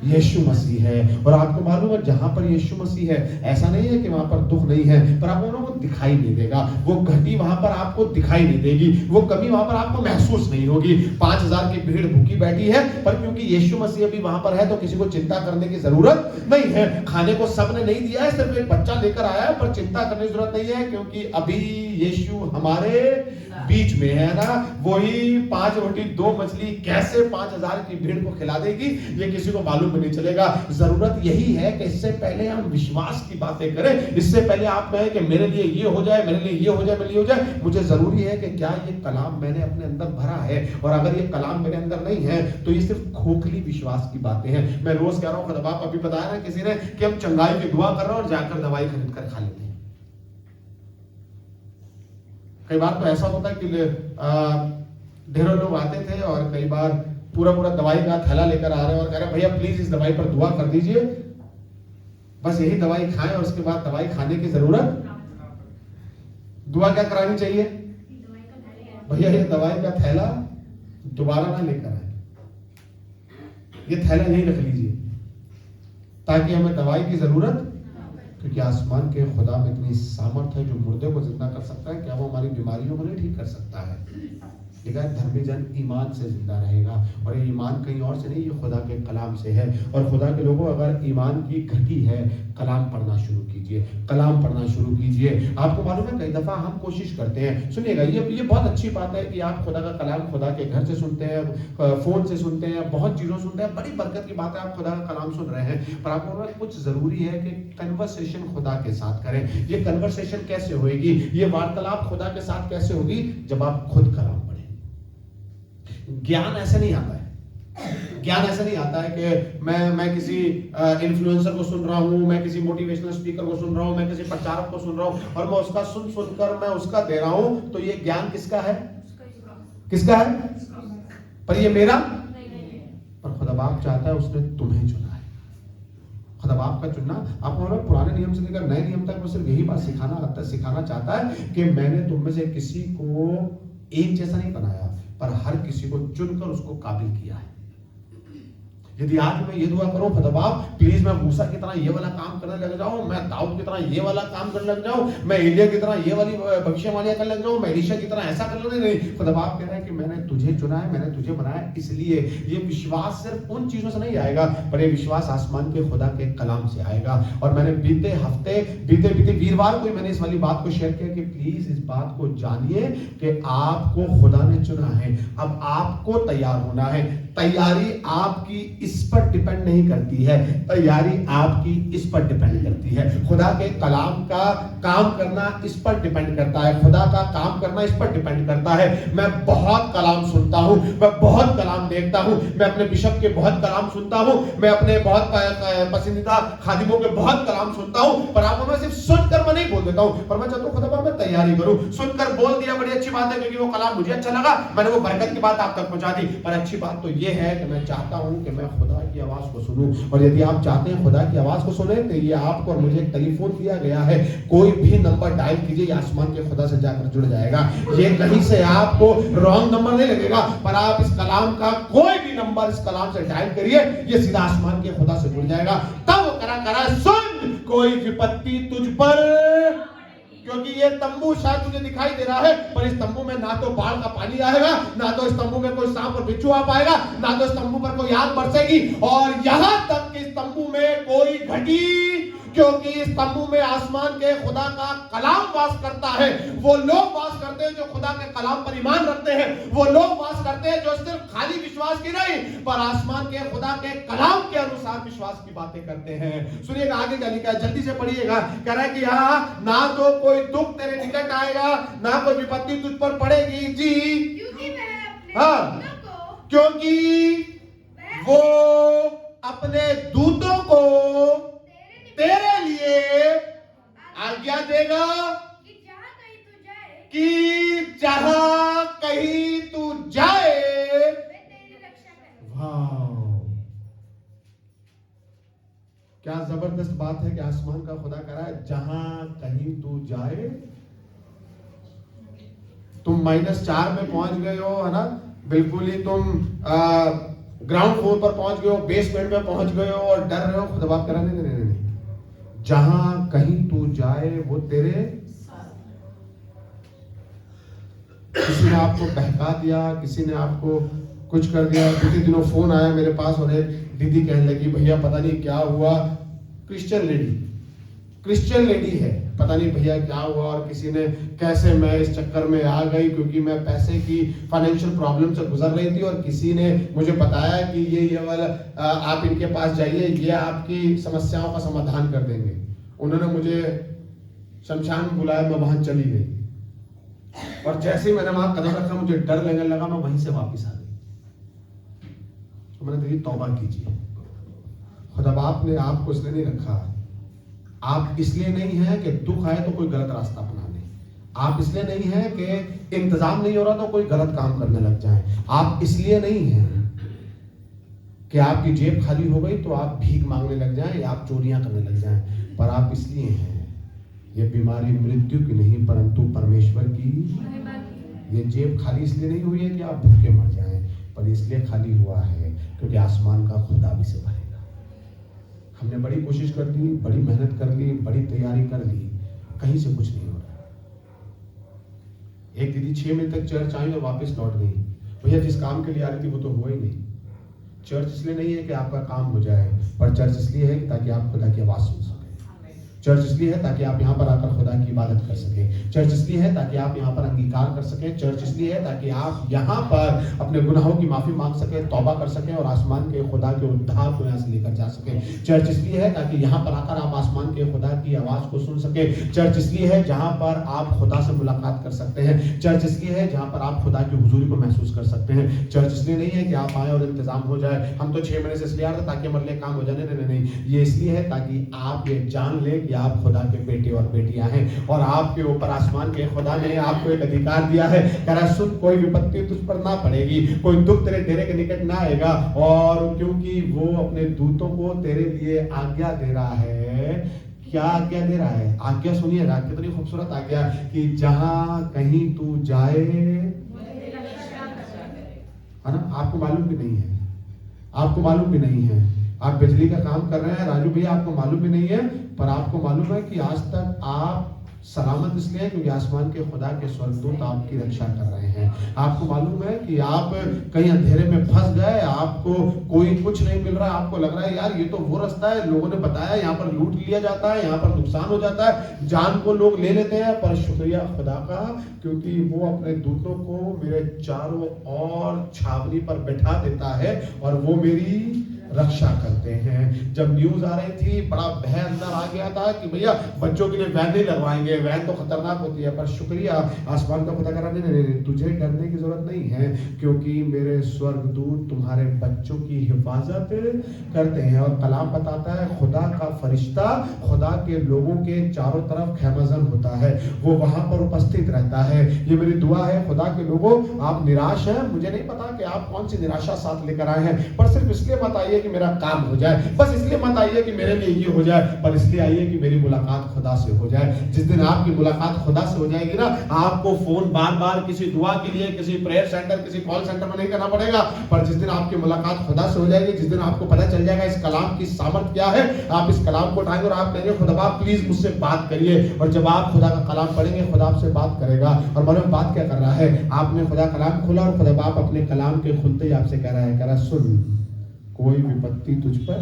यीशु मसीह है। और आपको मालूम है जहां पर यीशु मसीह है, ऐसा नहीं है कि वहां पर दुख नहीं है, पर आप लोगों को दिखाई नहीं देगा। वो घटी वहां पर आपको दिखाई नहीं देगी, वो कमी वहां पर आपको महसूस नहीं होगी। 5000 की भीड़ भूखी बैठी है, पर क्योंकि यीशु मसीह अभी वहां पर है तो किसी को चिंता करने की जरूरत नहीं है। खाने को सबने नहीं दिया है, सिर्फ एक बच्चा लेकर आया है, पर चिंता करने की जरूरत नहीं है क्योंकि अभी यीशु हमारे बीच में है ना। वही 5 रोटी 2 मछली कैसे 5000 की भीड़ को खिला देगी ये किसी को मालूम भी नहीं चलेगा। जरूरत यही है कि इससे पहले हम विश्वास की बातें करें। इससे पहले आप कहें कि मेरे लिए ये हो जाए, मेरे लिए ये हो जाए, मेरे लिए हो जाए। मुझे जरूरी है कि क्या ये कलाम मैंने अपने अंदर भरा है, और अगर ये कलाम मेरे अंदर नहीं है तो ये सिर्फ खोखली विश्वास की बातें हैं। मैं रोज कह रहा हूं, आप अभी बताया ना किसी ने कि हम चंगाई की दुआ कर रहे हैं और जाकर दवाई खरीद कर खा लेते हैं। कई बार तो ऐसा होता है कि ढेरों लोग आते थे और कई बार पूरा दवाई का थैला लेकर आ रहे हैं और कह रहे हैं भैया प्लीज इस दवाई पर दुआ कर दीजिए, बस यही दवाई खाएं और उसके बाद दवाई खाने की जरूरत। दुआ क्या करानी चाहिए? भैया ये दवाई का थैला दोबारा ना लेकर आए, ये थैला यहीं रख लीजिए ताकि हमें दवाई की जरूरत, क्योंकि आसमान के खुदा में इतनी सामर्थ है जो मुर्दे को जिंदा कर सकता है, क्या वो हमारी बीमारियों को नहीं ठीक कर सकता है? ठीक है, धर्मी जन ईमान से जिंदा रहेगा, और ये ईमान कहीं और से नहीं, ये खुदा के कलाम से है। और खुदा के लोगों, अगर ईमान की घटी है, कलाम पढ़ना शुरू कीजिए, कलाम पढ़ना शुरू कीजिए। आपको मालूम है कई दफा हम कोशिश करते हैं, सुनिएगा ये बहुत अच्छी बात है कि आप खुदा का कलाम खुदा के घर से सुनते हैं, फोन से सुनते हैं, बहुत चीजों सुनते हैं, बड़ी बरकत की बात है, आप खुदा का कलाम सुन रहे हैं। पर आपको कुछ जरूरी है कि कन्वर्सेशन खुदा के साथ करें। ये कन्वर्सेशन कैसे होगी, ये वार्तालाप खुदा के साथ कैसे होगी? जब आप खुद कलाम पढ़ें। ज्ञान ऐसे नहीं आता है, ज्ञान ऐसे नहीं आता है कि मैं किसी इन्फ्लुएंसर को सुन रहा हूं, मैं किसी मोटिवेशनल स्पीकर को सुन रहा हूं, मैं किसी प्रचारक को सुन रहा हूं और मैं उसका सुनकर मैं उसका दे रहा हूं, तो ये ज्ञान किसका है? किसका है? पर ये मेरा, पर खुदा बाप चाहता है, उसने तुम्हें चुना है। खुदा बाप का चुनना। आपको मालूम है, पुराने नियम से लेकर नए नियम तक वो सिर्फ यही बात सिखाना चाहता है कि मैंने तुम में से किसी को एक जैसा नहीं बनाया, पर हर किसी को चुनकर उसको काबिल किया है। यदि आज मैं ये दुआ करूं, खुदा बाप प्लीज मैं मूसा की तरह ये वाला काम करने लग जाऊं, मैं दाऊद की तरह ये वाला काम करने लग जाऊं, मैं एलिया की तरह ये वाली भविष्यवाणियां करने लग जाऊं, मैं एलीशा की तरह ऐसा कर लूं, नहीं। खुदा बाप कह रहा है कि मैंने तुझे चुना है, मैंने तुझे बनाया। इसलिए ये विश्वास सिर्फ उन चीजों से नहीं आएगा, पर ये विश्वास आसमान के खुदा के कलाम से आएगा। और मैंने बीते वीरवार को मैंने इस वाली बात को शेयर किया कि प्लीज इस बात को जानिए कि आपको खुदा ने चुना है। अब आपको तैयार होना है। तैयारी आपकी इस पर डिपेंड नहीं करती है, तैयारी आपकी इस पर डिपेंड करती है। खुदा के कलाम का काम करना इस पर डिपेंड करता है, खुदा का काम करना इस पर डिपेंड करता है। मैं बहुत कलाम सुनता हूं, मैं बहुत कलाम देखता हूं, मैं अपने बिशप के बहुत कलाम सुनता हूं, मैं अपने बहुत पसंदीदा खादिमों के बहुत कलाम सुनता हूं, पर आपको मैं सिर्फ सुनकर मैं नहीं बोल देता हूं, पर मैं चाहता हूं खुदा पर मैं तैयारी करूं। सुनकर बोल दिया बड़ी अच्छी बात है, क्योंकि वो कलाम मुझे अच्छा लगा, मैंने वो बरकत की बात आप तक पहुंचा दी। पर अच्छी बात तो ये है कि मैं चाहता हूं कि मैं खुदा की आवाज को सुनूं। और यदि आप चाहते हैं खुदा की आवाज को सुने, तो ये आपको और मुझे एक टेलीफोन दिया गया है, कोई भी नंबर डायल कीजिए, आसमान के खुदा से जाकर जुड़ जाएगा। ये कहीं से आपको रॉन्ग नंबर नहीं लगेगा, पर आप इस कलाम का कोई भी नंबर इस कलाम से डायल करिए, ये सीधा आसमान के खुदा से जुड़ जाएगा। तब वो करा सुन, कोई विपत्ति तुझ पर, क्योंकि ये तंबू शायद तुझे दिखाई दे रहा है, पर इस तंबू में ना तो बाढ़ का पानी आएगा, ना तो इस तंबू में कोई सांप और बिच्छू आ पाएगा, ना तो इस तंबू पर कोई आग बरसेगी, और यहां तक कि इस तंबू में कोई घटी, क्योंकि इस तंबू में आसमान के खुदा का कलाम वास करता है। वो लोग वास करते हैं जो खुदा के कलाम पर ईमान रखते हैं, वो लोग वास करते हैं जो सिर्फ खाली विश्वास की नहीं, पर आसमान के खुदा के कलाम के अनुसार विश्वास की बातें करते हैं। सुनिएगा आगे क्या लिखा है, जल्दी से पढ़िएगा। कह रहा है कि यहाँ ना तो कोई दुख तेरे निकट आएगा, ना कोई विपत्ति तुझ पर पड़ेगी जी, क्योंकि वो अपने दूतों को तेरे लिए आज्ञा देगा कि जहां कहीं तू जाए, क्या जबरदस्त बात है कि आसमान का खुदा कह रहा है जहां कहीं तू जाए। तुम -4 में पहुंच गए हो, है ना, बिल्कुल ही तुम ग्राउंड फ्लोर पर पहुंच गए हो, बेसमेंट में पहुंच गए हो और डर रहे हो, खुदा बात कह रहा है नहीं, जहां कहीं तू जाए वो तेरे, किसी ने आपको बहका दिया, किसी ने आपको कुछ कर दिया। बीते दिनों फोन आया मेरे पास और एक दीदी कहने लगी भैया पता नहीं क्या हुआ, क्रिश्चियन लेडी है, पता नहीं भैया क्या हुआ, और किसी ने कैसे मैं इस चक्कर में आ गई क्योंकि मैं पैसे की फाइनेंशियल प्रॉब्लम से गुजर रही थी, और किसी ने मुझे बताया कि ये वाला आप इनके पास जाइए, ये आपकी समस्याओं का समाधान कर देंगे। उन्होंने मुझे शमशान में बुलाया, मैं वहां चली गई, और जैसे ही मैंने वहां कदम रखा मुझे डर लगने लगा, मैं वहीं से वापस आ गई। तो मैंने कहा तौबा कीजिए, खुदा बाप ने आपको इसलिए नहीं रखा, आप इसलिए नहीं है कि दुख आए तो कोई गलत रास्ता अपना ले, आप इसलिए नहीं है कि इंतजाम नहीं हो रहा तो कोई गलत काम करने लग जाए, आप इसलिए नहीं है कि आपकी जेब खाली हो गई तो आप भीख मांगने लग जाएं या आप चोरियां करने लग जाएं, पर आप इसलिए हैं। ये बीमारी मृत्यु की नहीं परंतु परमेश्वर की। ये जेब खाली इसलिए नहीं हुई है कि आप भूखे मर जाएं, पर इसलिए खाली हुआ है क्योंकि आसमान का खुदा भी से भरेगा। हमने बड़ी कोशिश कर दी, बड़ी मेहनत कर ली, बड़ी तैयारी कर ली, कहीं से कुछ नहीं हो रहा। एक दीदी 6 महीने तक चर्च आई और वापस लौट गई। भैया जिस काम के लिए आ रही थी वो तो हुआ ही नहीं। चर्च इसलिए नहीं है कि आपका काम हो जाए, पर चर्च इसलिए है ताकि आप खुदा की आवाज सुन सकें। चर्च इसलिए है ताकि आप यहाँ पर आकर खुदा की इबादत कर सकें। चर्च इसलिए है ताकि आप यहाँ पर अंगीकार कर सकें। चर्च इसलिए है ताकि आप यहाँ पर अपने गुनाहों की माफी मांग सकें, तौबा कर सकें और आसमान के खुदा के उद्धार को यहाँ से लेकर जा सकें। चर्च इसलिए है ताकि यहाँ पर आकर आप आसमान के खुदा की आवाज को सुन सकें। चर्च इसलिए है जहाँ पर आप खुदा से मुलाकात कर सकते हैं। चर्च इसलिए है जहाँ पर आप खुदा की हुजूरी को महसूस कर सकते हैं। चर्च इसलिए नहीं है कि आप आए और इंतजाम हो जाए। हम तो 6 महीने से इसलिए आ रहे ताकि हमारे लिए काम हो जाए, नहीं, ये इसलिए है ताकि आप ये जान ले कि आप खुदा के बेटे और बेटियां हैं और आपके ऊपर आसमान के खुदा ने आपको एक अधिकार दिया है। कह रहा सुन, कोई विपत्ति तुझ पर ना पड़ेगी, कोई दुख तेरे डेरे के निकट ना आएगा, और क्योंकि वो अपने दूतों को तेरे लिए आज्ञा दे रहा है। क्या आज्ञा दे रहा है? आज्ञा सुनिएगा, कितनी खूबसूरत आज्ञा कि जहां कहीं तू जाए, है ना? आपको मालूम भी नहीं है, आपको मालूम भी नहीं है, आप बिजली का काम कर रहे हैं राजू भैया, आपको मालूम भी नहीं है, पर आपको मालूम है कि आज तक आप सलामत इसलिए हैं क्योंकि आसमान के खुदा के स्वर्गदूत आपकी रक्षा कर रहे हैं। आपको मालूम है कि आप कहीं अंधेरे में फंस गए, आपको कोई कुछ नहीं मिल रहा, आपको लग रहा है यार ये तो वो रास्ता है, लोगों ने बताया यहाँ पर लूट लिया जाता है, यहाँ पर नुकसान हो जाता है, जान को लोग ले लेते हैं, पर शुक्रिया खुदा का क्योंकि वो अपने दूतों को मेरे चारों ओर छावनी पर बैठा देता है और वो मेरी रक्षा करते हैं। जब न्यूज आ रही थी बड़ा भय अंदर आ गया था कि भैया बच्चों के लिए वैन नहीं लगवाएंगे, वैन तो खतरनाक होती है, पर शुक्रिया आसमान का खुदा करा नहीं, तुझे डरने की जरूरत नहीं है क्योंकि मेरे स्वर्गदूत तुम्हारे बच्चों की हिफाजत करते हैं। और कलाम बताता है खुदा का फरिश्ता खुदा के लोगों के चारों तरफ खैमजन होता है, वो वहां पर उपस्थित रहता है। ये मेरी दुआ है खुदा के लोगों, आप निराश हैं, मुझे नहीं पता कि आप कौन सी निराशा साथ लेकर आए हैं, पर सिर्फ इसलिए मत आइए कि मेरा काम हो जाए, बस इसलिए मत आइए कि मेरे लिए ये हो जाए, पर इसलिए आइए कि मेरी मुलाकात खुदा से हो जाए। जिस दिन आपकी मुलाकात खुदा से हो जाएगी ना, आपको फोन बार बार किसी दुआ के लिए, किसी प्रेयर सेंटर, किसी कॉल सेंटर में नहीं करना पड़ेगा, पर जिस दिन आपकी मुलाकात खुदा से हो जाएगी, जिस दिन आपको पता चल जाएगा इस कलाम की सामर्थ क्या है, आप इस कलाम को उठाएंगे और आप कहेंगे खुदा प्लीज मुझसे बात करिए। और जब आप खुदा का कलाम पढ़ेंगे खुदा आपसे बात करेगा। और मालूम बात क्या कर रहा है, आपने खुदा कलाम खोला और खुदा बाप अपने कलाम के खुलते ही आपसे कह रहा है सुन, कोई विपत्ति तुझ पर,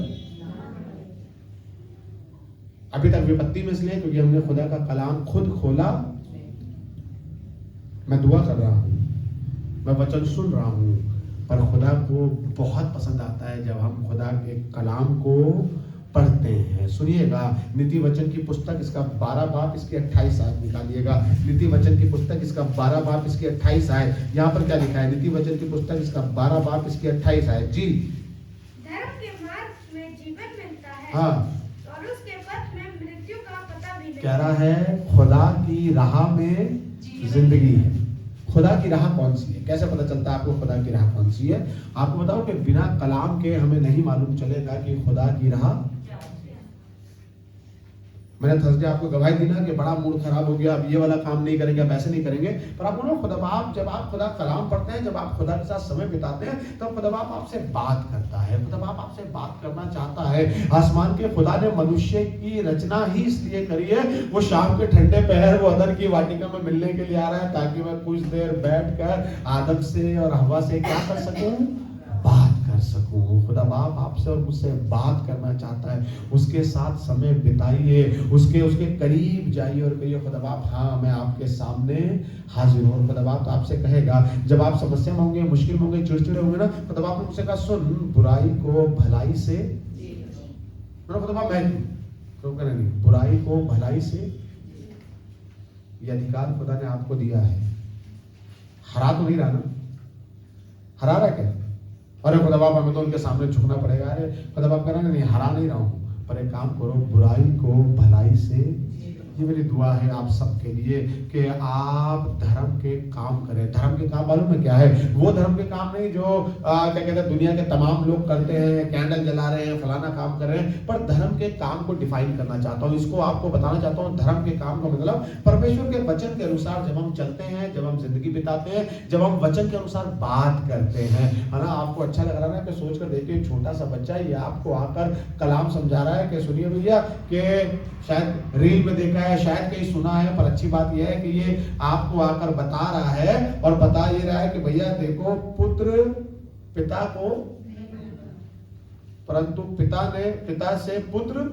अभी तक विपत्ति में इसलिए क्योंकि हमने खुदा का कलाम खुद खोला। मैं दुआ कर रहा हूं, मैं वचन सुन रहा हूं, पर खुदा को बहुत पसंद आता है जब हम खुदा के कलाम को पढ़ते हैं। सुनिएगा, नीति वचन की पुस्तक इसका 12 बाप इसकी 28 आयत निकालिएगा। नीति वचन की पुस्तक इसका 12 बाप इसकी 28 आयत, यहाँ पर क्या लिखा है? नीति वचन की पुस्तक इसका 12 बाप इसकी 28 आयत। जी, धर्म के मार्ग में जीवन मिलता है, हाँ, और उसके पथ में मृत्यु का पता भी नहीं। कह रहा है खुदा की राह में जिंदगी है। खुदा की राह कौन सी है? कैसे पता चलता है आपको खुदा की राह कौन सी है? आपको बताओ कि बिना कलाम के हमें नहीं मालूम चलेगा कि खुदा की राह। मैंने थर्सडे आपको गवाही दी ना कि बड़ा मूड खराब हो गया, अब ये वाला काम नहीं करेंगे, अब ऐसे नहीं करेंगे, पर आप बोलो खुदा बाप, जब आप खुदा कलाम पढ़ते हैं, जब आप खुदा के साथ समय बिताते हैं, तब खुदा बाप आपसे बात करता है, खुदा बाप आपसे बात करना चाहता है। आसमान के खुदा ने मनुष्य की रचना ही इसलिए करी है, वो शाम के ठंडे पहर वो अदन की वाटिका में मिलने के लिए आ रहा है ताकि मैं कुछ देर बैठकर आदम से और हवा से क्या कर सकूं, बात कर सकूं। खुदा बाप आपसे और मुझसे बात करना चाहता है, उसके साथ समय बिताइए, उसके करीब जाइए और कहिए खुदा बाप हाँ मैं आपके सामने हाजिर हूँ। खुदा बाप आपसे कहेगा जब आप समस्या में होंगे, मुश्किल में होंगे, चिड़चिड़े होंगे ना, खुदा बाप ने मुझसे कहा सुन, बुराई को भलाई से, खुदा बाप मैं नहीं, बुराई को भलाई से, ये अधिकार खुदा ने आपको दिया है। हरा तो नहीं रहा ना? हरा रहा क्या? अरे खुदा बाप हमें तो उनके सामने झुकना पड़ेगा। अरे खुदा बाप कह रहे नहीं, हरा नहीं रहा हूं, पर एक काम करो, बुराई को भलाई से। ये मेरी दुआ है आप सबके लिए कि आप धर्म के काम करें। धर्म के काम मालूम है क्या है? वो धर्म के काम नहीं जो क्या कहते हैं दुनिया के तमाम लोग करते हैं, कैंडल जला रहे हैं, फलाना काम कर रहे हैं, पर धर्म के काम को डिफाइन करना चाहता हूँ, इसको आपको बताना चाहता हूँ। धर्म के काम का मतलब परमेश्वर के वचन के अनुसार जब हम चलते हैं, जब हम जिंदगी बिताते हैं, जब हम वचन के अनुसार बात करते हैं, है ना? आपको अच्छा लग रहा है कि सोच कर देखिए, छोटा सा बच्चा ये आपको आकर कलाम समझा रहा है कि सुनिए भैया, कि शायद रील में देखा है, शायद कहीं सुना है, पर अच्छी बात यह है कि ये आपको आकर बता रहा है और बता ये रहा है कि भैया देखो, पुत्र पिता को, परंतु पिता से पुत्र।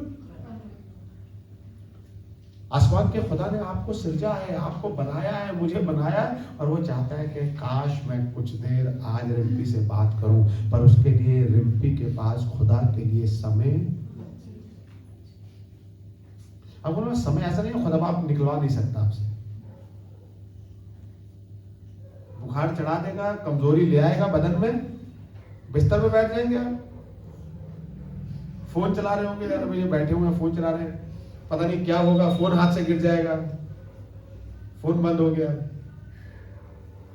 आसमान के खुदा ने आपको सृजा है, आपको बनाया है, मुझे बनाया है, और वो चाहता है कि काश मैं कुछ देर आज रिम्पी से बात करूं, पर उसके लिए रिम्पी के पास खुदा के लिए समय। अब बोलो समय ऐसा नहीं है, खुदा बाप निकलवा नहीं सकता आपसे, बुखार चढ़ा देगा, कमजोरी ले आएगा बदन में, बिस्तर में बैठ जाएंगे आप, फोन चला रहे होंगे, यार भैया बैठे हुए हैं फोन चला रहे हैं, पता नहीं क्या होगा, फोन हाथ से गिर जाएगा, फोन बंद हो गया।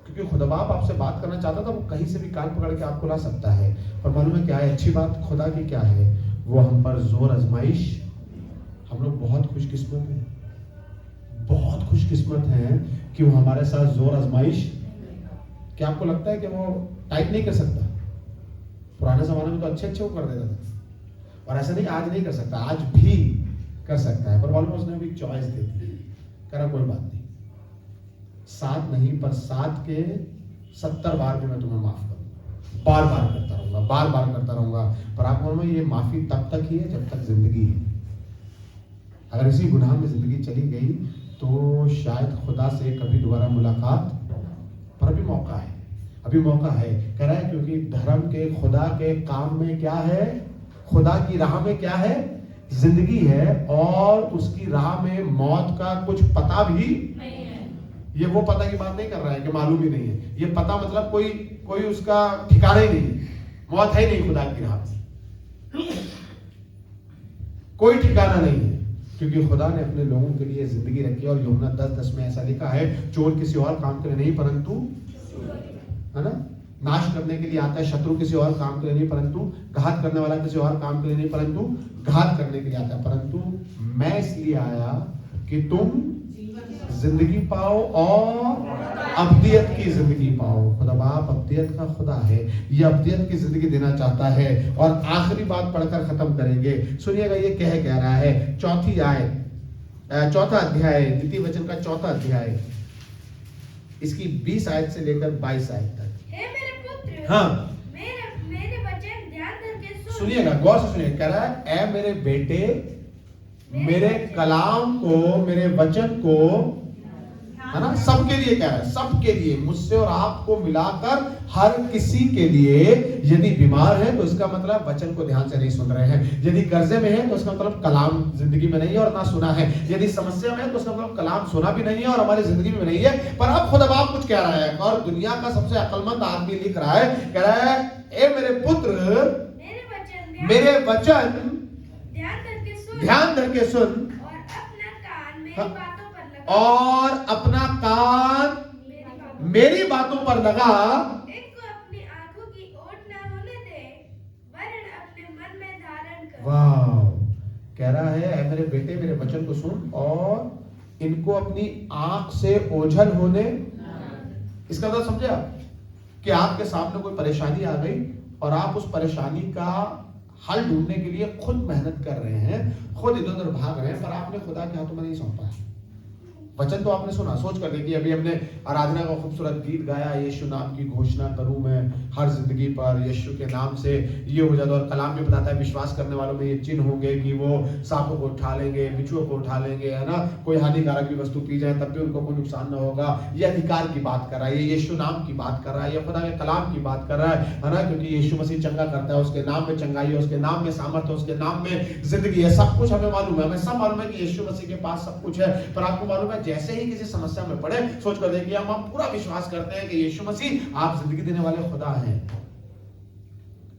क्योंकि खुदा बाप आपसे बात करना चाहता था, वो कहीं से भी कान पकड़ के आपको ला सकता है। पर मालूम है क्या है अच्छी बात खुदा की क्या है, वो हम पर जोर आजमाइश, हम लोग बहुत खुशकिस्मत हैं, बहुत खुशकिस्मत हैं कि वो हमारे साथ जोर आजमाइश। क्या आपको लगता है कि वो टाइप नहीं कर सकता? पुराने जमाने में तो अच्छे अच्छे वो कर देता था, और ऐसा नहीं आज नहीं कर सकता, आज भी कर सकता है। पर मालूम है उसने भी चॉइस दे दी, कह रहा कोई बात नहीं, 7 नहीं पर 7 के 70 बार भी मैं तुम्हें माफ करूंगा, बार बार करता रहूंगा, बार बार करता रहूंगा। पर आप मालूम है ये माफी तब तक ही है जब तक जिंदगी है। अगर इसी गुनाह में जिंदगी चली गई तो शायद खुदा से कभी दोबारा मुलाकात, पर अभी मौका है, अभी मौका है। कह रहा है क्योंकि धर्म के खुदा के काम में क्या है, खुदा की राह में क्या है, जिंदगी है, और उसकी राह में मौत का कुछ पता भी नहीं है। ये वो पता की बात नहीं कर रहा है कि मालूम ही नहीं है, ये पता मतलब कोई उसका ठिकाना ही नहीं है, मौत है ही नहीं खुदा की राह में, कोई ठिकाना नहीं है। क्योंकि खुदा ने अपने लोगों के लिए जिंदगी रखी, और यूहन्ना 10:10 में ऐसा लिखा है, चोर किसी और काम के लिए नहीं परंतु, है ना, नाश करने के लिए आता है। शत्रु किसी और काम के लिए नहीं परंतु, घात करने वाला किसी और काम के लिए नहीं परंतु घात करने के लिए आता है। परंतु मैं इसलिए आया कि तुम जिंदगी पाओ और अब्दियत की जिंदगी पाओ। खुदा बाप अब्दियत का खुदा है, ये अब्दियत की जिंदगी देना चाहता है। और आखिरी बात पढ़कर खत्म करेंगे, सुनिएगा ये कह रहा है, चौथा अध्याय, द्वितीय वचन का 4था अध्याय, इसकी 20 आयत से लेकर 22 आयत तक। हे मेरे पुत्र, हाँ, मेरे वचन ध्यान करके सुन। सुनिएगा, गौर से सुनिए। कह रहा है ए मेरे बेटे, मेरे कलाम को, मेरे वचन को, है ना, सबके लिए कह रहा है, सबके लिए, मुझसे और आपको मिलाकर हर किसी के लिए। यदि बीमार है तो इसका मतलब वचन को ध्यान से नहीं सुन रहे हैं, यदि कर्जे में है तो इसका मतलब कलाम जिंदगी में नहीं है और ना सुना है, यदि समस्या में है तो इसका मतलब कलाम सुना भी नहीं है और हमारी जिंदगी में नहीं है। पर अब खुदा बाप कुछ कह रहा है, और दुनिया का सबसे अक्लमंद आदमी लिख रहा है, कह रहा है ए मेरे पुत्र, मेरे वचन ध्यान करके सुन, और अपना कान मेरी बातों पर लगा, इनको अपनी आंखों की ओट न होने दे, वरन अपने मन में धारण कर। वाह, कह रहा है ऐ मेरे बेटे, मेरे वचन को सुन और इनको अपनी आंख से ओझल होने। इसका मतलब समझे आप कि आपके सामने कोई परेशानी आ गई और आप उस परेशानी का हल ढूंढने के लिए खुद मेहनत कर रहे हैं, खुद इधर उधर भाग रहे हैं, पर आपने खुदा के हाथों में नहीं सौंपा है। वचन तो आपने सुना, सोच कर देखिए, अभी हमने आराधना का खूबसूरत गीत गाया, यीशु नाम की घोषणा करूं मैं हर जिंदगी पर, यीशु के नाम से ये हो जाता है। और कलाम भी बताता है विश्वास करने वालों में ये चिन्ह होंगे कि वो सांपों को उठा लेंगे, बिच्छुओं को उठा लेंगे, है ना, कोई हानिकारक भी वस्तु पी जाए तब भी उनको कोई नुकसान न होगा। ये अधिकार की बात कर रहा है, ये यीशु नाम की बात कर रहा है, ये खुदा के कलाम की बात कर रहा है ना, क्योंकि यीशु मसीह चंगा करता है, उसके नाम में चंगाई है, उसके नाम में सामर्थ्य है, उसके नाम में जिंदगी है। सब कुछ हमें मालूम है, हमें सब मालूम है कि यीशु मसीह के पास सब कुछ है। पर आपको मालूम है जैसे ही किसी समस्या में पड़े, सोच कर देखिए, हम पूरा विश्वास करते हैं कि यीशु मसीह आप जिंदगी देने वाले खुदा हैं।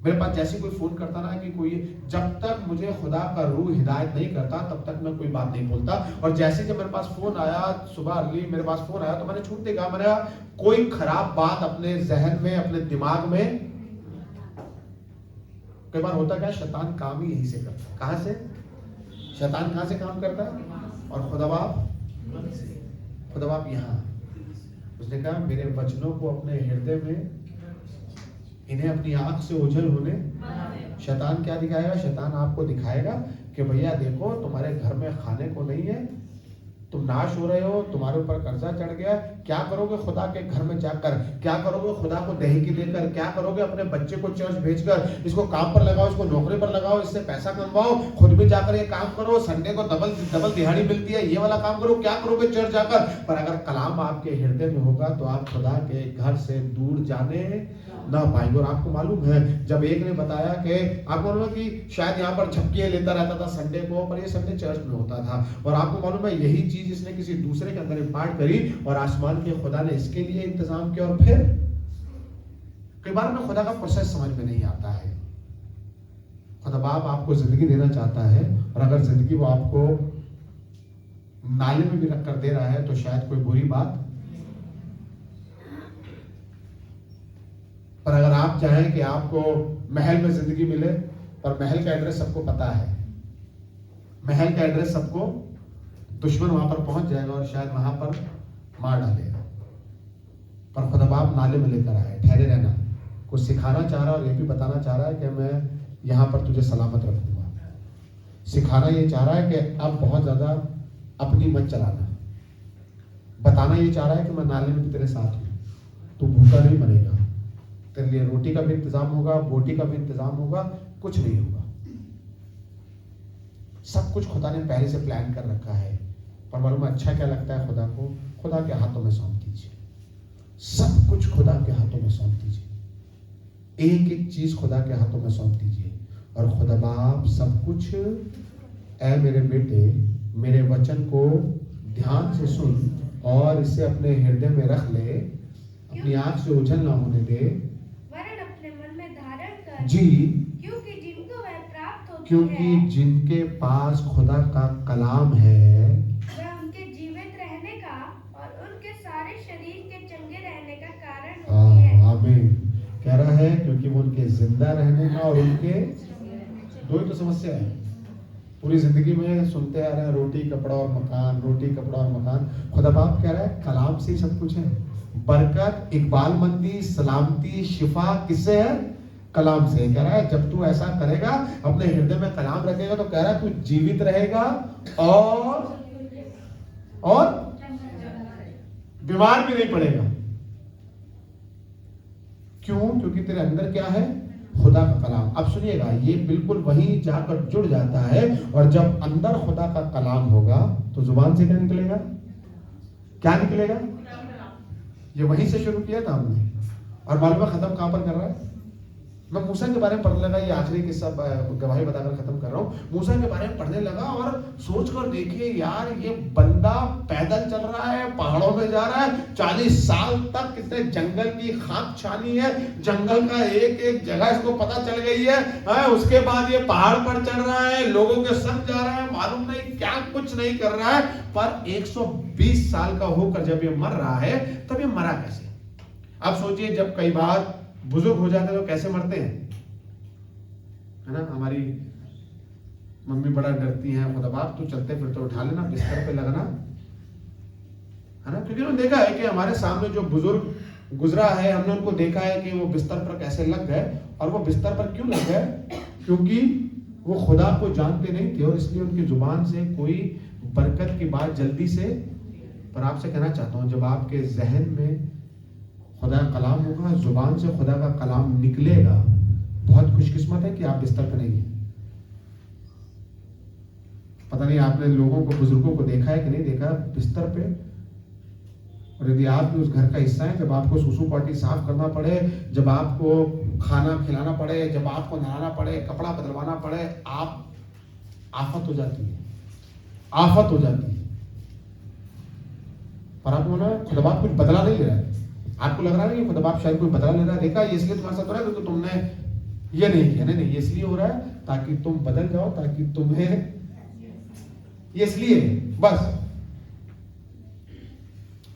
मेरे पास जैसे कोई फोन करता ना कि कोई, जब तक मुझे खुदा का रूह हिदायत नहीं करता तब तक मैं कोई बात नहीं बोलता। और जैसे जब मेरे पास फोन आया, सुबह अर्ली मेरे पास फोन आया, तो मैंने छूटते कहा, मैंने कोई खराब बात अपने जहन में, अपने दिमाग में। कई बार होता क्या, शैतान काम ही यहीं से करता है। कहां से शैतान कहां से काम करता है? और खुदा बाप यहाँ, उसने कहा मेरे वचनों को अपने हृदय में, इन्हें अपनी आंख से ओझल होने। शैतान क्या दिखाएगा? शैतान आपको दिखाएगा कि भैया देखो, तुम्हारे घर में खाने को नहीं है, तुम नाश हो रहे हो, तुम्हारे ऊपर कर्जा चढ़ गया, क्या करोगे खुदा के घर में जाकर, क्या करोगे खुदा को दहेकी देकर, क्या करोगे अपने बच्चे को चर्च भेजकर, इसको काम पर लगाओ, इसको नौकरी पर लगाओ, इससे पैसा कमवाओ, खुद भी जाकर ये काम करो, संडे को डबल दिहाड़ी मिलती है, ये वाला काम करो, क्या करोगे चर्च जाकर। पर अगर कलाम आपके हृदय में होगा तो आप खुदा के घर से दूर जाने ना पाएंगे। और आपको मालूम है, जब एक ने बताया कि आपको मालूम है कि शायद यहाँ पर झपकियां लेता रहता था संडे को, पर ये संडे चर्च में होता था। और आपको मालूम है यही चीज इसने किसी दूसरे के अंदर इम्पार्ट करी, और आसमान के खुदा ने इसके लिए इंतजाम किया। और फिर कई बार में खुदा का प्रोसेस समझ में नहीं आता है। खुदा बाप आपको जिंदगी देना चाहता है, और अगर जिंदगी वो आपको नाले में भी रख कर दे रहा है तो शायद कोई बुरी बात, पर अगर आप चाहें कि आपको महल में जिंदगी मिले, और महल का एड्रेस सबको पता है, महल का एड्रेस सबको, दुश्मन वहां पर पहुंच जाएगा और शायद वहां पर मार डालेगा, पर खुदा बाप नाले में लेकर आए, ठहरे रहना, कुछ सिखाना चाह रहा है और ये भी बताना चाह रहा है कि मैं यहां पर तुझे सलामत रखूंगा। सिखाना ये चाह रहा है कि अब बहुत ज्यादा अपनी मत चलाना, बताना ये चाह रहा है कि मैं नाले में भी तेरे साथ हूं, तू भूखा नहीं मरेगा, तेरे लिए रोटी का भी इंतजाम होगा, बोटी का भी इंतजाम होगा, कुछ नहीं होगा। सब कुछ खुदा ने पहले से प्लान कर रखा है, पर मालूम अच्छा क्या लगता है खुदा को, खुदा के हाथों में सौंप दीजिए, सब कुछ खुदा के हाथों में सौंप दीजिए, एक एक चीज खुदा के हाथों में सौंप दीजिए, और खुदा बाप सब कुछ, ऐ मेरे बेटे मेरे वचन को ध्यान से सुन और इसे अपने हृदय में रख ले, अपनी आंख से ओझल ना होने दे, वरन अपने मन में धारण कर, जी, क्योंकि जिनको वह प्राप्त होती क्योंकि है, जिनके पास खुदा का कलाम है वह उनके जीवित रहने का और उनके सारे शरीर के चंगे रहने का कारण होती है। आमीन। कह रहा है क्योंकि वो उनके जिंदा रहने का और उनके, दो ही तो समस्या है पूरी जिंदगी में, सुनते आ रहे हैं रोटी कपड़ा और मकान, रोटी कपड़ा और मकान। खुदा बाप कह रहा है कलाम से ही सब कुछ है, बरकत, इकबालमंदी, सलामती, शिफा किससे है? कलाम से। कह रहा है जब तू ऐसा करेगा, अपने हृदय में कलाम रखेगा, तो कह रहा है तू जीवित रहेगा और बीमार भी नहीं पड़ेगा। क्यों? क्योंकि तेरे अंदर क्या है? खुदा का कलाम। अब सुनिएगा, ये बिल्कुल वहीं जाकर जुड़ जाता है, और जब अंदर खुदा का कलाम होगा तो जुबान से क्या निकलेगा? क्या निकलेगा? ये वहीं से शुरू किया था हमने, और मालूम है खत्म कहां पर कर रहा है? मैं मूसा के बारे में पढ़ने लगा, ये आखिरी किस्सा गवाही बताकर खत्म कर रहा हूँ। मूसा के बारे में पढ़ने लगा और सोच कर देखिए यार, ये बंदा पैदल चल रहा है, पहाड़ों में जा रहा है, 40 साल तक कितने जंगल की खाक छानी है, जंगल का एक एक जगह इसको पता चल गई है। उसके बाद ये पहाड़ पर चढ़ रहा है, लोगों के संग जा रहा है, मालूम नहीं क्या कुछ नहीं कर रहा है, पर 120 साल का होकर जब ये मर रहा है, तब ये मरा कैसे? अब सोचिए, जब कई बार बुजुर्ग हो जाते हैं तो कैसे मरते हैं, है ना? हमारी मम्मी बड़ा डरती हैं, खुदा बाप तू चलते फिरते उठा लेना, बिस्तर पे लगना, है ना? क्योंकि उन्होंने देखा है कि हमारे सामने जो बुजुर्ग गुजरा है, हमने उनको देखा है कि वो बिस्तर पर कैसे लग गए, और वो बिस्तर पर क्यों लग गए? क्योंकि वो खुदा को जानते नहीं थे, और इसलिए उनकी जुबान से कोई बरकत की बात जल्दी से। पर आपसे कहना चाहता हूं, जब आपके जहन में खुदा का कलाम होगा, जुबान से खुदा का कलाम निकलेगा, बहुत खुशकिस्मत है कि आप बिस्तर पर नहीं हैं। पता नहीं आपने लोगों को, बुजुर्गों को देखा है कि नहीं देखा बिस्तर पे, और यदि आप भी उस घर का हिस्सा है, जब आपको सुसु पार्टी साफ करना पड़े, जब आपको खाना खिलाना पड़े, जब आपको नहाना पड़े, कपड़ा बदलवाना पड़े, आप आफत हो जाती है, आफत हो जाती है। पर आपको ना खुदा बाप कुछ बदला नहीं ले रहा है, आपको लग रहा है कि खुदा बाप शायद कोई बदला ले रहा है, देखा ये इसलिए तुम्हारे साथ हो रहा है क्योंकि तुमने ये नहीं किया। नहीं, ये इसलिए हो रहा है ताकि तुम बदल जाओ, ताकि तुम्हें, ये इसलिए बस।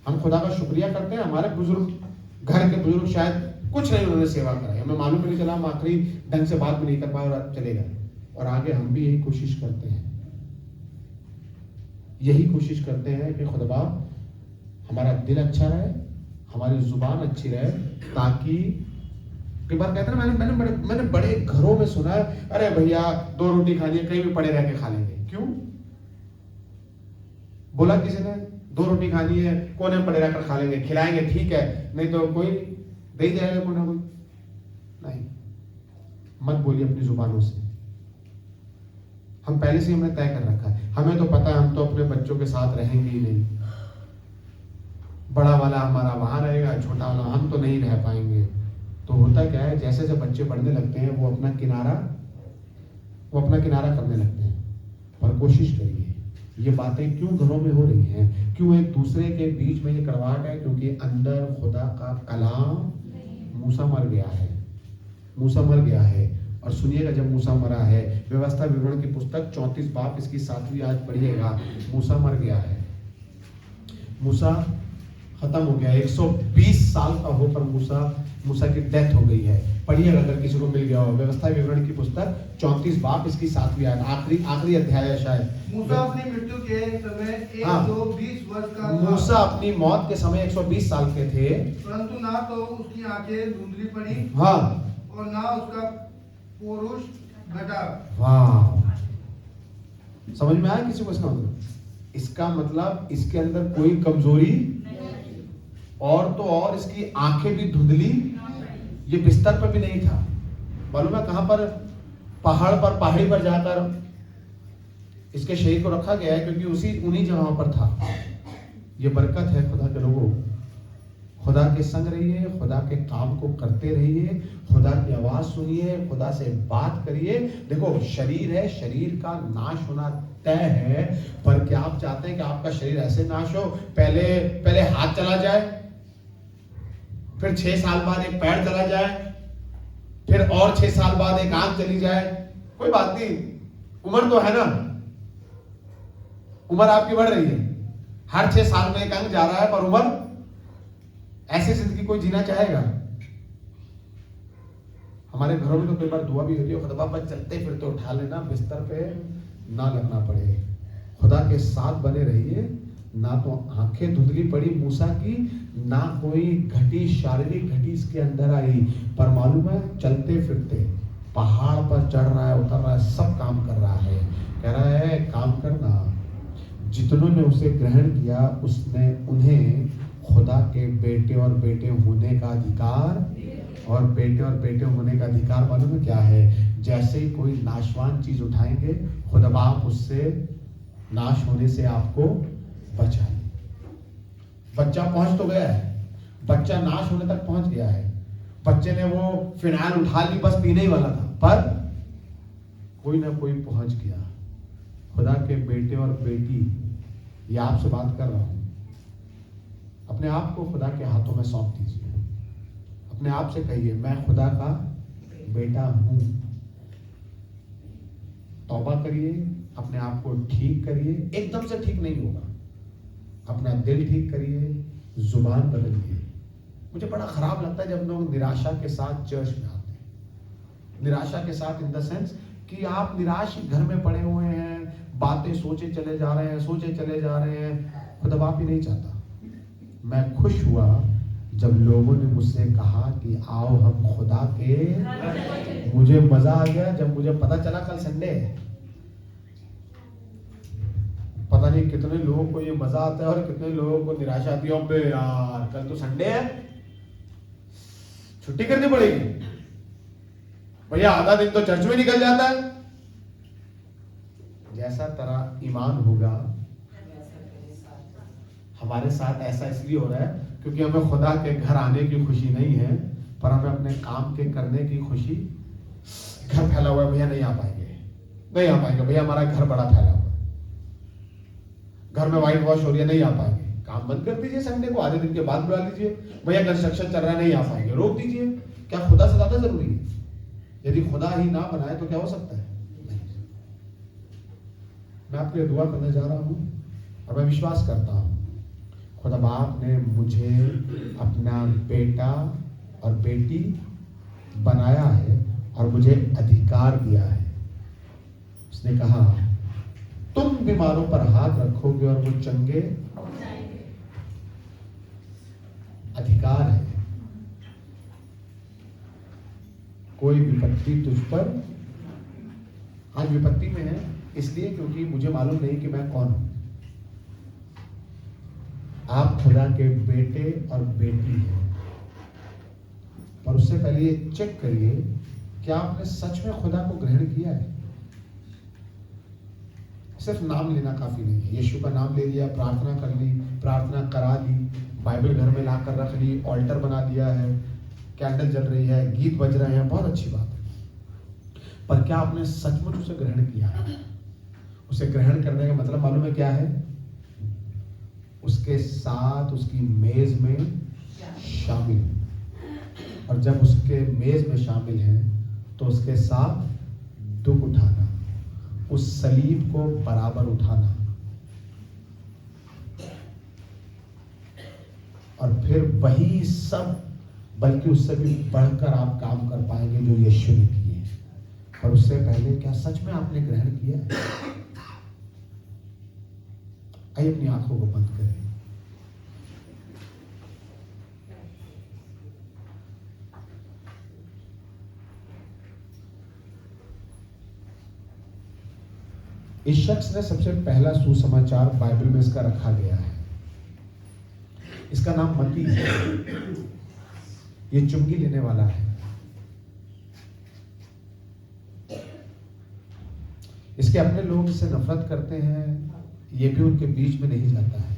हम खुदा का शुक्रिया करते हैं, हमारे बुजुर्ग, घर के बुजुर्ग शायद कुछ नहीं उन्होंने सेवा कराई, हमें मालूम भी नहीं चला, हम आखिरी ढंग से बात भी नहीं कर पाए और चले गए। और आगे हम भी यही कोशिश करते हैं, यही कोशिश करते हैं कि खुदा बाप हमारा दिल अच्छा रहे, हमारी जुबान अच्छी रहे, ताकि कई बार कहते हैं मैंने बड़े घरों में सुना है, अरे भैया 2 रोटी खानी है, कहीं भी पड़े रह के खा लेंगे। क्यों बोला किसी ने? 2 रोटी खानी है, कोने में पड़े रहकर खा लेंगे, खिलाएंगे ठीक है, नहीं तो कोई दे ही जाएगा कोई ना कोई। नहीं, मत बोलिए अपनी जुबानों से। हम पहले से हमने तय कर रखा है, हमें तो पता है हम तो अपने बच्चों के साथ रहेंगे ही नहीं, बड़ा वाला हमारा वहां रहेगा, छोटा वाला हम तो नहीं रह पाएंगे। तो होता क्या है, जैसे जैसे बच्चे बढ़ने लगते हैं वो अपना किनारा करने लगते हैं। पर कोशिश करिए, ये बातें क्यों घरों में हो रही हैं, क्यों एक दूसरे के बीच में ये करवाहट है? क्योंकि अंदर खुदा का कलाम, मूसा मर गया है, मूसा मर गया है। और सुनिएगा, जब मूसा मरा है, व्यवस्था विवरण की पुस्तक 34 बाब इसकी 7वीं आयत पढ़िएगा, मूसा मर गया है। मूसा खत्म हो गया, 120 साल का होकर मूसा की डेथ हो गई है। पढ़िएगा अगर किसी को मिल गया हो, व्यवस्था विवरण की पुस्तक 34 बाब इसकी 7वीं आयत, आखिरी अध्याय है शायद। मूसा अपनी मृत्यु के समय 120 वर्ष का था। मूसा अपनी मौत के समय 120 साल के थे, परंतु ना तो उसकी आंखें धुंधली पड़ी हाँ, और ना उसका पौरुष घटा। वाह, समझ में आया किसी को इसका मतलब? इसका मतलब इसके अंदर कोई कमजोरी और तो और इसकी आंखें भी धुंधली, ये बिस्तर पर भी नहीं था। मालूम है कहां पर? पहाड़ी पर जाकर इसके शरीर को रखा गया है, क्योंकि उन्हीं जगहों पर था। ये बरकत है खुदा के लोगों, खुदा के संग रहिए, खुदा के काम को करते रहिए, खुदा की आवाज सुनिए, खुदा से बात करिए। देखो शरीर है, शरीर का नाश होना तय है, पर क्या आप चाहते हैं कि आपका शरीर ऐसे नाश हो? पहले हाथ चला जाए, फिर 6 साल बाद एक पैर चला जाए, फिर और 6 साल बाद एक आंख चली जाए? कोई बात नहीं, उम्र तो है ना, उम्र आपकी बढ़ रही है, हर 6 साल में एक अंग जा रहा है, पर उम्र, ऐसी जिंदगी कोई जीना चाहेगा? हमारे घरों में तो कई बार दुआ भी होती है, खुदा बस चलते फिरते उठा लेना, बिस्तर पे ना लगना पड़े। खुदा के साथ बने रहिए। ना तो आंखें धुंधली पड़ी मूसा की, ना कोई शारीरिक घटी इसके अंदर आई, पर मालूम है चलते फिरते पहाड़ पर चढ़ रहा है, उतर रहा है, सब काम कर रहा है। कह रहा है काम करना। जितनों ने उसे ग्रहण किया उसने उन्हें खुदा के बेटे और बेटे होने का अधिकार, और बेटे और बेटे होने का अधिकार मालूम है क्या है? जैसे ही कोई नाशवान चीज उठाएंगे, खुदा बाप उससे नाश होने से आपको बचाए। बच्चा पहुंच तो गया है, बच्चा नाश होने तक पहुंच गया है। बच्चे ने वो फिनाइल उठा ली, बस पीने ही वाला था, पर कोई ना कोई पहुंच गया। खुदा के बेटे और बेटी, ये आपसे बात कर रहा हूं, अपने आप को खुदा के हाथों में सौंप दीजिए। अपने आप से कहिए मैं खुदा का बेटा हूं। तौबा करिए, अपने आप को ठीक करिए। एकदम से ठीक नहीं होगा, अपना दिल ठीक करिए, जुबान बदलिए। मुझे बड़ा खराब लगता है जब लोग निराशा के साथ चर्च में आते हैं। निराशा के साथ इन द सेंस कि आप निराश घर में पड़े हुए हैं, बातें सोचे चले जा रहे हैं। खुदा बाप ही नहीं चाहता। मैं खुश हुआ जब लोगों ने मुझसे कहा कि आओ हम खुदा के, मुझे मजा आ गया जब मुझे पता चला कल संडे है। पता नहीं कितने लोगों को ये मजा आता है और कितने लोगों को निराशा आती है। अबे यार कल तो संडे है, छुट्टी करनी पड़ेगी। भैया आधा दिन तो चर्च में निकल जाता है। जैसा तेरा ईमान होगा, हमारे साथ ऐसा इसलिए हो रहा है क्योंकि हमें खुदा के घर आने की खुशी नहीं है, पर हमें अपने काम के करने की खुशी। घर फैला हुआ है, भैया नहीं आ पाएंगे भैया, हमारा घर बड़ा फैला हुआ है, घर में व्हाइट वॉश हो रही है, नहीं आ पाएंगे। काम बंद कर दीजिए, संडे को आधे दिन के बाद बुला लीजिए। भैया कंस्ट्रक्शन चल रहा है, नहीं आ पाएंगे, रोक दीजिए। क्या खुदा से ज्यादा जरूरी है? यदि खुदा ही ना बनाए तो क्या हो सकता है? नहीं। मैं आपके लिए दुआ करने जा रहा हूं और मैं विश्वास करता हूं खुदा बाप ने मुझे अपना बेटा और बेटी बनाया है और मुझे अधिकार दिया है। उसने कहा तुम बीमारों पर हाथ रखोगे और वो चंगे। अधिकार है। कोई विपत्ति तुझ पर, आज विपत्ति में है इसलिए क्योंकि मुझे मालूम नहीं कि मैं कौन हूं। आप खुदा के बेटे और बेटी हैं, पर उससे पहले ये चेक करिए क्या आपने सच में खुदा को ग्रहण किया है। सिर्फ नाम लेना काफी नहीं है। यीशु का नाम ले लिया, प्रार्थना कर ली, प्रार्थना करा दी, बाइबल घर में लाकर रख ली, ऑल्टर बना दिया है, कैंडल जल रही है, गीत बज रहे हैं, बहुत अच्छी बात है, पर क्या आपने सचमुच उसे ग्रहण किया है? उसे ग्रहण करने का मतलब मालूम है क्या है? उसके साथ उसकी मेज में शामिल, और जब उसके मेज में शामिल हैं तो उसके साथ दुख उठाना, उस सलीब को बराबर उठाना। और फिर वही सब बल्कि उससे भी बढ़कर आप काम कर पाएंगे जो यीशु ने किए। पर उससे पहले क्या सच में आपने ग्रहण किया? आइए अपनी आंखों को बंद करें। इस शख्स ने सबसे पहला सुसमाचार बाइबल में इसका रखा गया है। इसका नाम मत्ती है। ये चुंगी लेने वाला है। इसके अपने लोग इससे नफरत करते हैं, ये भी उनके बीच में नहीं जाता है।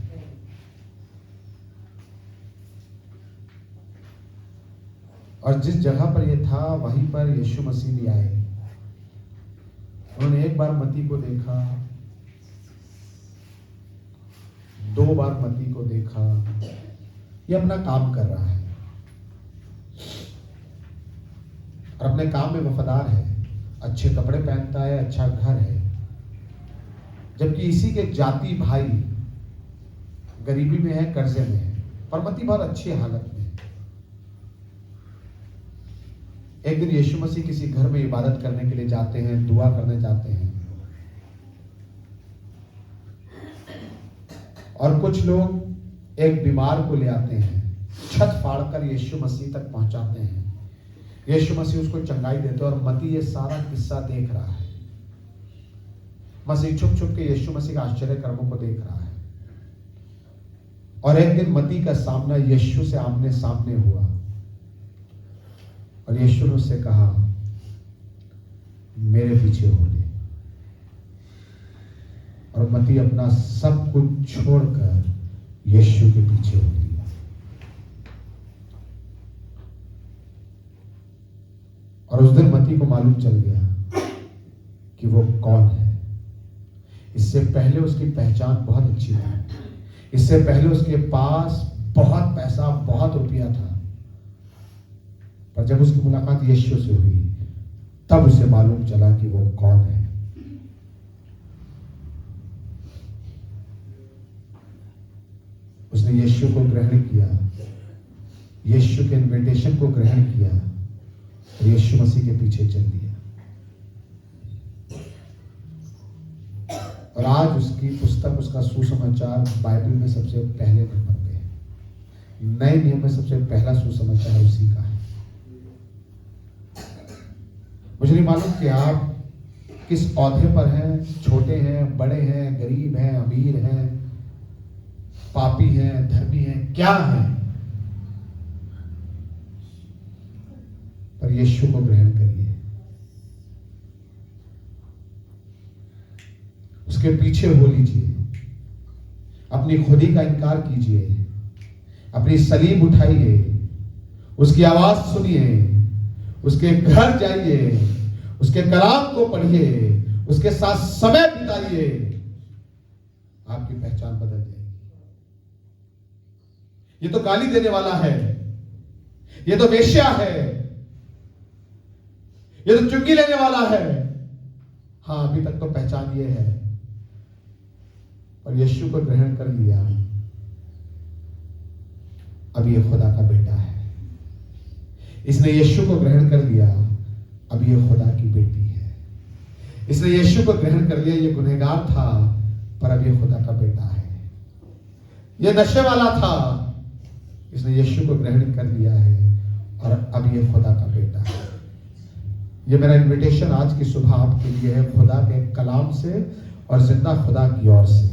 और जिस जगह पर ये था वहीं पर यीशु मसीह भी आए। उन्होंने एक बार मत्ती को देखा, 2 बार मत्ती को देखा। ये अपना काम कर रहा है और अपने काम में वफादार है, अच्छे कपड़े पहनता है, अच्छा घर है। जबकि इसी के जाति भाई गरीबी में है, कर्जे में है, पर मत्ती बहुत अच्छी हालत में है। एक दिन यीशु मसीह किसी घर में इबादत करने के लिए जाते हैं, दुआ करने जाते हैं, और कुछ लोग एक बीमार को ले आते हैं, छत फाड़कर यीशु मसीह तक पहुंचाते हैं। यीशु मसीह उसको चंगाई देते हैं और मत्ती ये सारा किस्सा देख रहा है। मसीह छुप छुप के यीशु मसीह के आश्चर्य कर्मों को देख रहा है। और एक दिन मत्ती का सामना यीशु से आमने सामने हुआ और यीशु ने उससे कहा, मेरे पीछे हो ले। और मत्ती अपना सब कुछ छोड़कर यीशु के पीछे हो लिया। और उस दिन मत्ती को मालूम चल गया कि वो कौन है। इससे पहले उसकी पहचान बहुत अच्छी थी। इससे पहले उसके पास बहुत पैसा, बहुत रुपया था। पर जब उसकी मुलाकात यीशु से हुई तब उसे मालूम चला कि वो कौन है। उसने यीशु को ग्रहण किया, यीशु के इनविटेशन को ग्रहण किया और यीशु मसीह के पीछे चल दिया। और आज उसकी पुस्तक, उसका सुसमाचार बाइबल में सबसे पहले नंबर पे है। नए नियम में सबसे पहला सुसमाचार उसी का है। मुझे नहीं मालूम कि आप किस औहदे पर हैं, छोटे हैं, बड़े हैं, गरीब हैं, अमीर हैं, पापी हैं, धर्मी हैं, क्या हैं, पर यीशु को ग्रहण करिए, उसके पीछे हो लीजिए, अपनी खुदी का इनकार कीजिए, अपनी सलीब उठाइए, उसकी आवाज सुनिए, उसके घर जाइए, उसके कलाम को पढ़िए, उसके साथ समय बिताइए। आपकी पहचान बदल जाएगी। ये तो गाली देने वाला है, ये तो वेश्या है, ये तो चुंगी लेने वाला है। हाँ, अभी तक तो पहचान ये है, और यीशु को ग्रहण कर लिया, अब ये खुदा का बेटा है। इसने यीशु को ग्रहण कर लिया, अब ये खुदा की बेटी है। इसने यीशु को ग्रहण कर लिया, ये गुनहगार था, पर अब ये खुदा का बेटा है। ये नशे वाला था, इसने यीशु को ग्रहण कर लिया है, और अब ये खुदा का बेटा है। ये मेरा इनविटेशन आज की सुबह आपके लिए है, खुदा के कलाम से और जिंदा खुदा की ओर से।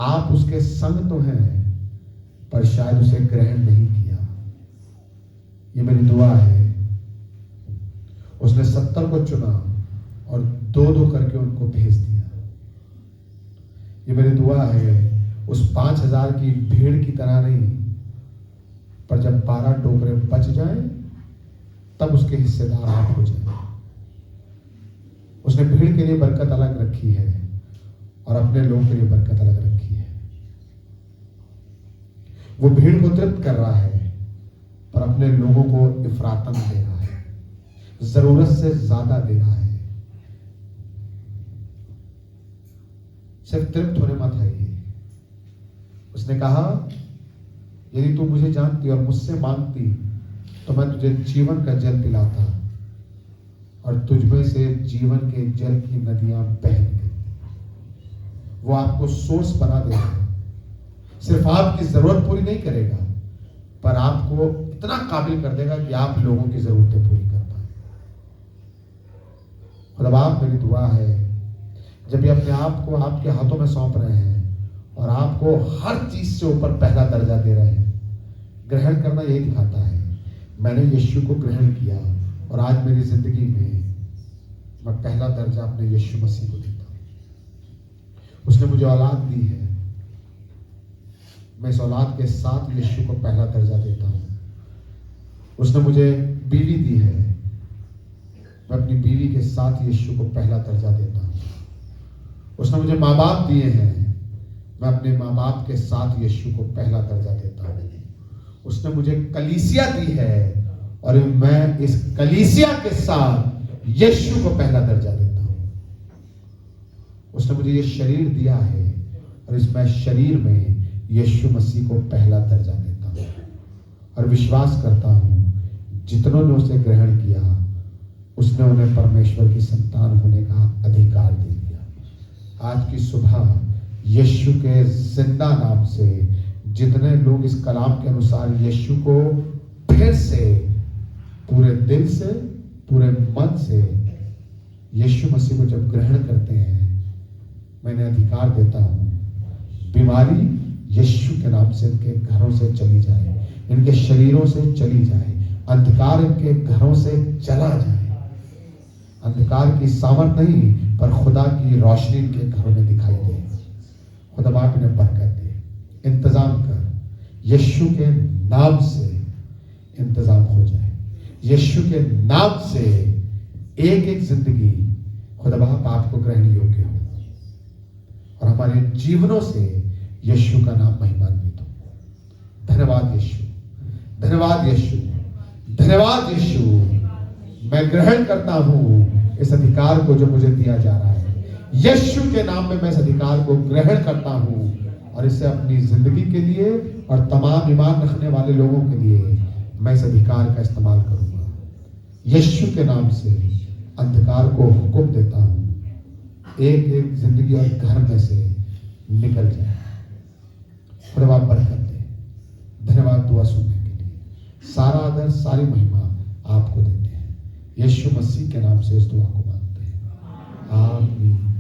आप उसके संग तो हैं, पर शायद उसे ग्रहण नहीं किया। ये मेरी दुआ है। उसने 70 को चुना और 2-2 करके उनको भेज दिया। ये मेरी दुआ है, उस 5000 की भीड़ की तरह नहीं, पर जब 12 टोकरे बच जाएं तब उसके हिस्सेदार आप हो जाए। उसने भीड़ के लिए बरकत अलग रखी है और अपने लोगों के लिए बरकत अलग रखी है। वो भीड़ को तृप्त कर रहा है, पर अपने लोगों को इफरातन दे रहा है, जरूरत से ज्यादा दे रहा है। सिर्फ तृप्त होने मत आइए। उसने कहा, यदि तू मुझे जानती और मुझसे मांगती तो मैं तुझे जीवन का जल पिलाता और तुझ में से जीवन के जल की नदियां बह निकलती। वो आपको सोर्स बना देगा, सिर्फ आपकी जरूरत पूरी नहीं करेगा पर आपको इतना काबिल कर देगा कि आप लोगों की जरूरतें पूरी कर पाए। मतलब आप, मेरी दुआ है जब भी अपने आप को आपके हाथों में सौंप रहे हैं और आपको हर चीज से ऊपर पहला दर्जा दे रहे हैं, ग्रहण करना यही दिखाता है मैंने यीशु को ग्रहण किया और आज मेरी जिंदगी में मैं पहला दर्जा अपने यीशु मसीह को देता हूं। उसने मुझे औलाद दी है, मैं इस औलाद के साथ यीशु को पहला दर्जा देता हूं। उसने मुझे बीवी दी है, मैं अपनी बीवी के साथ यीशु को पहला दर्जा देता हूं। उसने मुझे माँ बाप दिए हैं, मैं अपने माँ बाप के साथ यीशु को पहला दर्जा देता हूं। उसने मुझे कलीसिया दी है और मैं इस कलीसिया के साथ यीशु को पहला दर्जा देता हूं। उसने मुझे ये शरीर दिया है और इस मैं शरीर में यीशु मसीह को पहला दर्जा देता हूं और विश्वास करता हूं जितनों ने उसे ग्रहण किया उसने उन्हें परमेश्वर की संतान होने का अधिकार दे दिया। आज की सुबह यीशु के जिंदा नाम से जितने लोग इस कलाम के अनुसार यीशु को फिर से पूरे दिल से, पूरे मन से यीशु मसीह को जब ग्रहण करते हैं, मैंने अधिकार देता हूं बीमारी यीशु के नाम से इनके घरों से चली जाए, इनके शरीरों से चली जाए, अंधकार इनके घरों से चला जाए। अंधकार की सामर्थ नहीं पर खुदा की रोशनी इनके घरों में दिखाई दे। खुदा बाप इन्हें बरकत दे। इंतजाम कर, यीशु के नाम से इंतजाम हो जाए। यीशु के नाम से एक एक जिंदगी खुदा बाप आपको ग्रहण योग्य हो और हमारे जीवनों से यीशु का नाम महिमान्वित हो। धन्यवाद यीशु, धन्यवाद यीशु, धन्यवाद यीशु। मैं ग्रहण करता हूं इस अधिकार को जो मुझे दिया जा रहा है। यीशु के नाम में मैं इस अधिकार को ग्रहण करता हूं और इसे अपनी जिंदगी के लिए और तमाम ईमान रखने वाले लोगों के लिए मैं इस अधिकार का इस्तेमाल करूंगा। यीशु के नाम से अंधकार को हुक्म देता हूं, एक एक जिंदगी और घर में से निकल जाए। खुदा बरकत दे। धन्यवाद दुआ सुनने के लिए। सारा आदर, सारी महिमा आपको देते हैं। यीशु मसीह के नाम से इस दुआ को मांगते हैं। आमीन।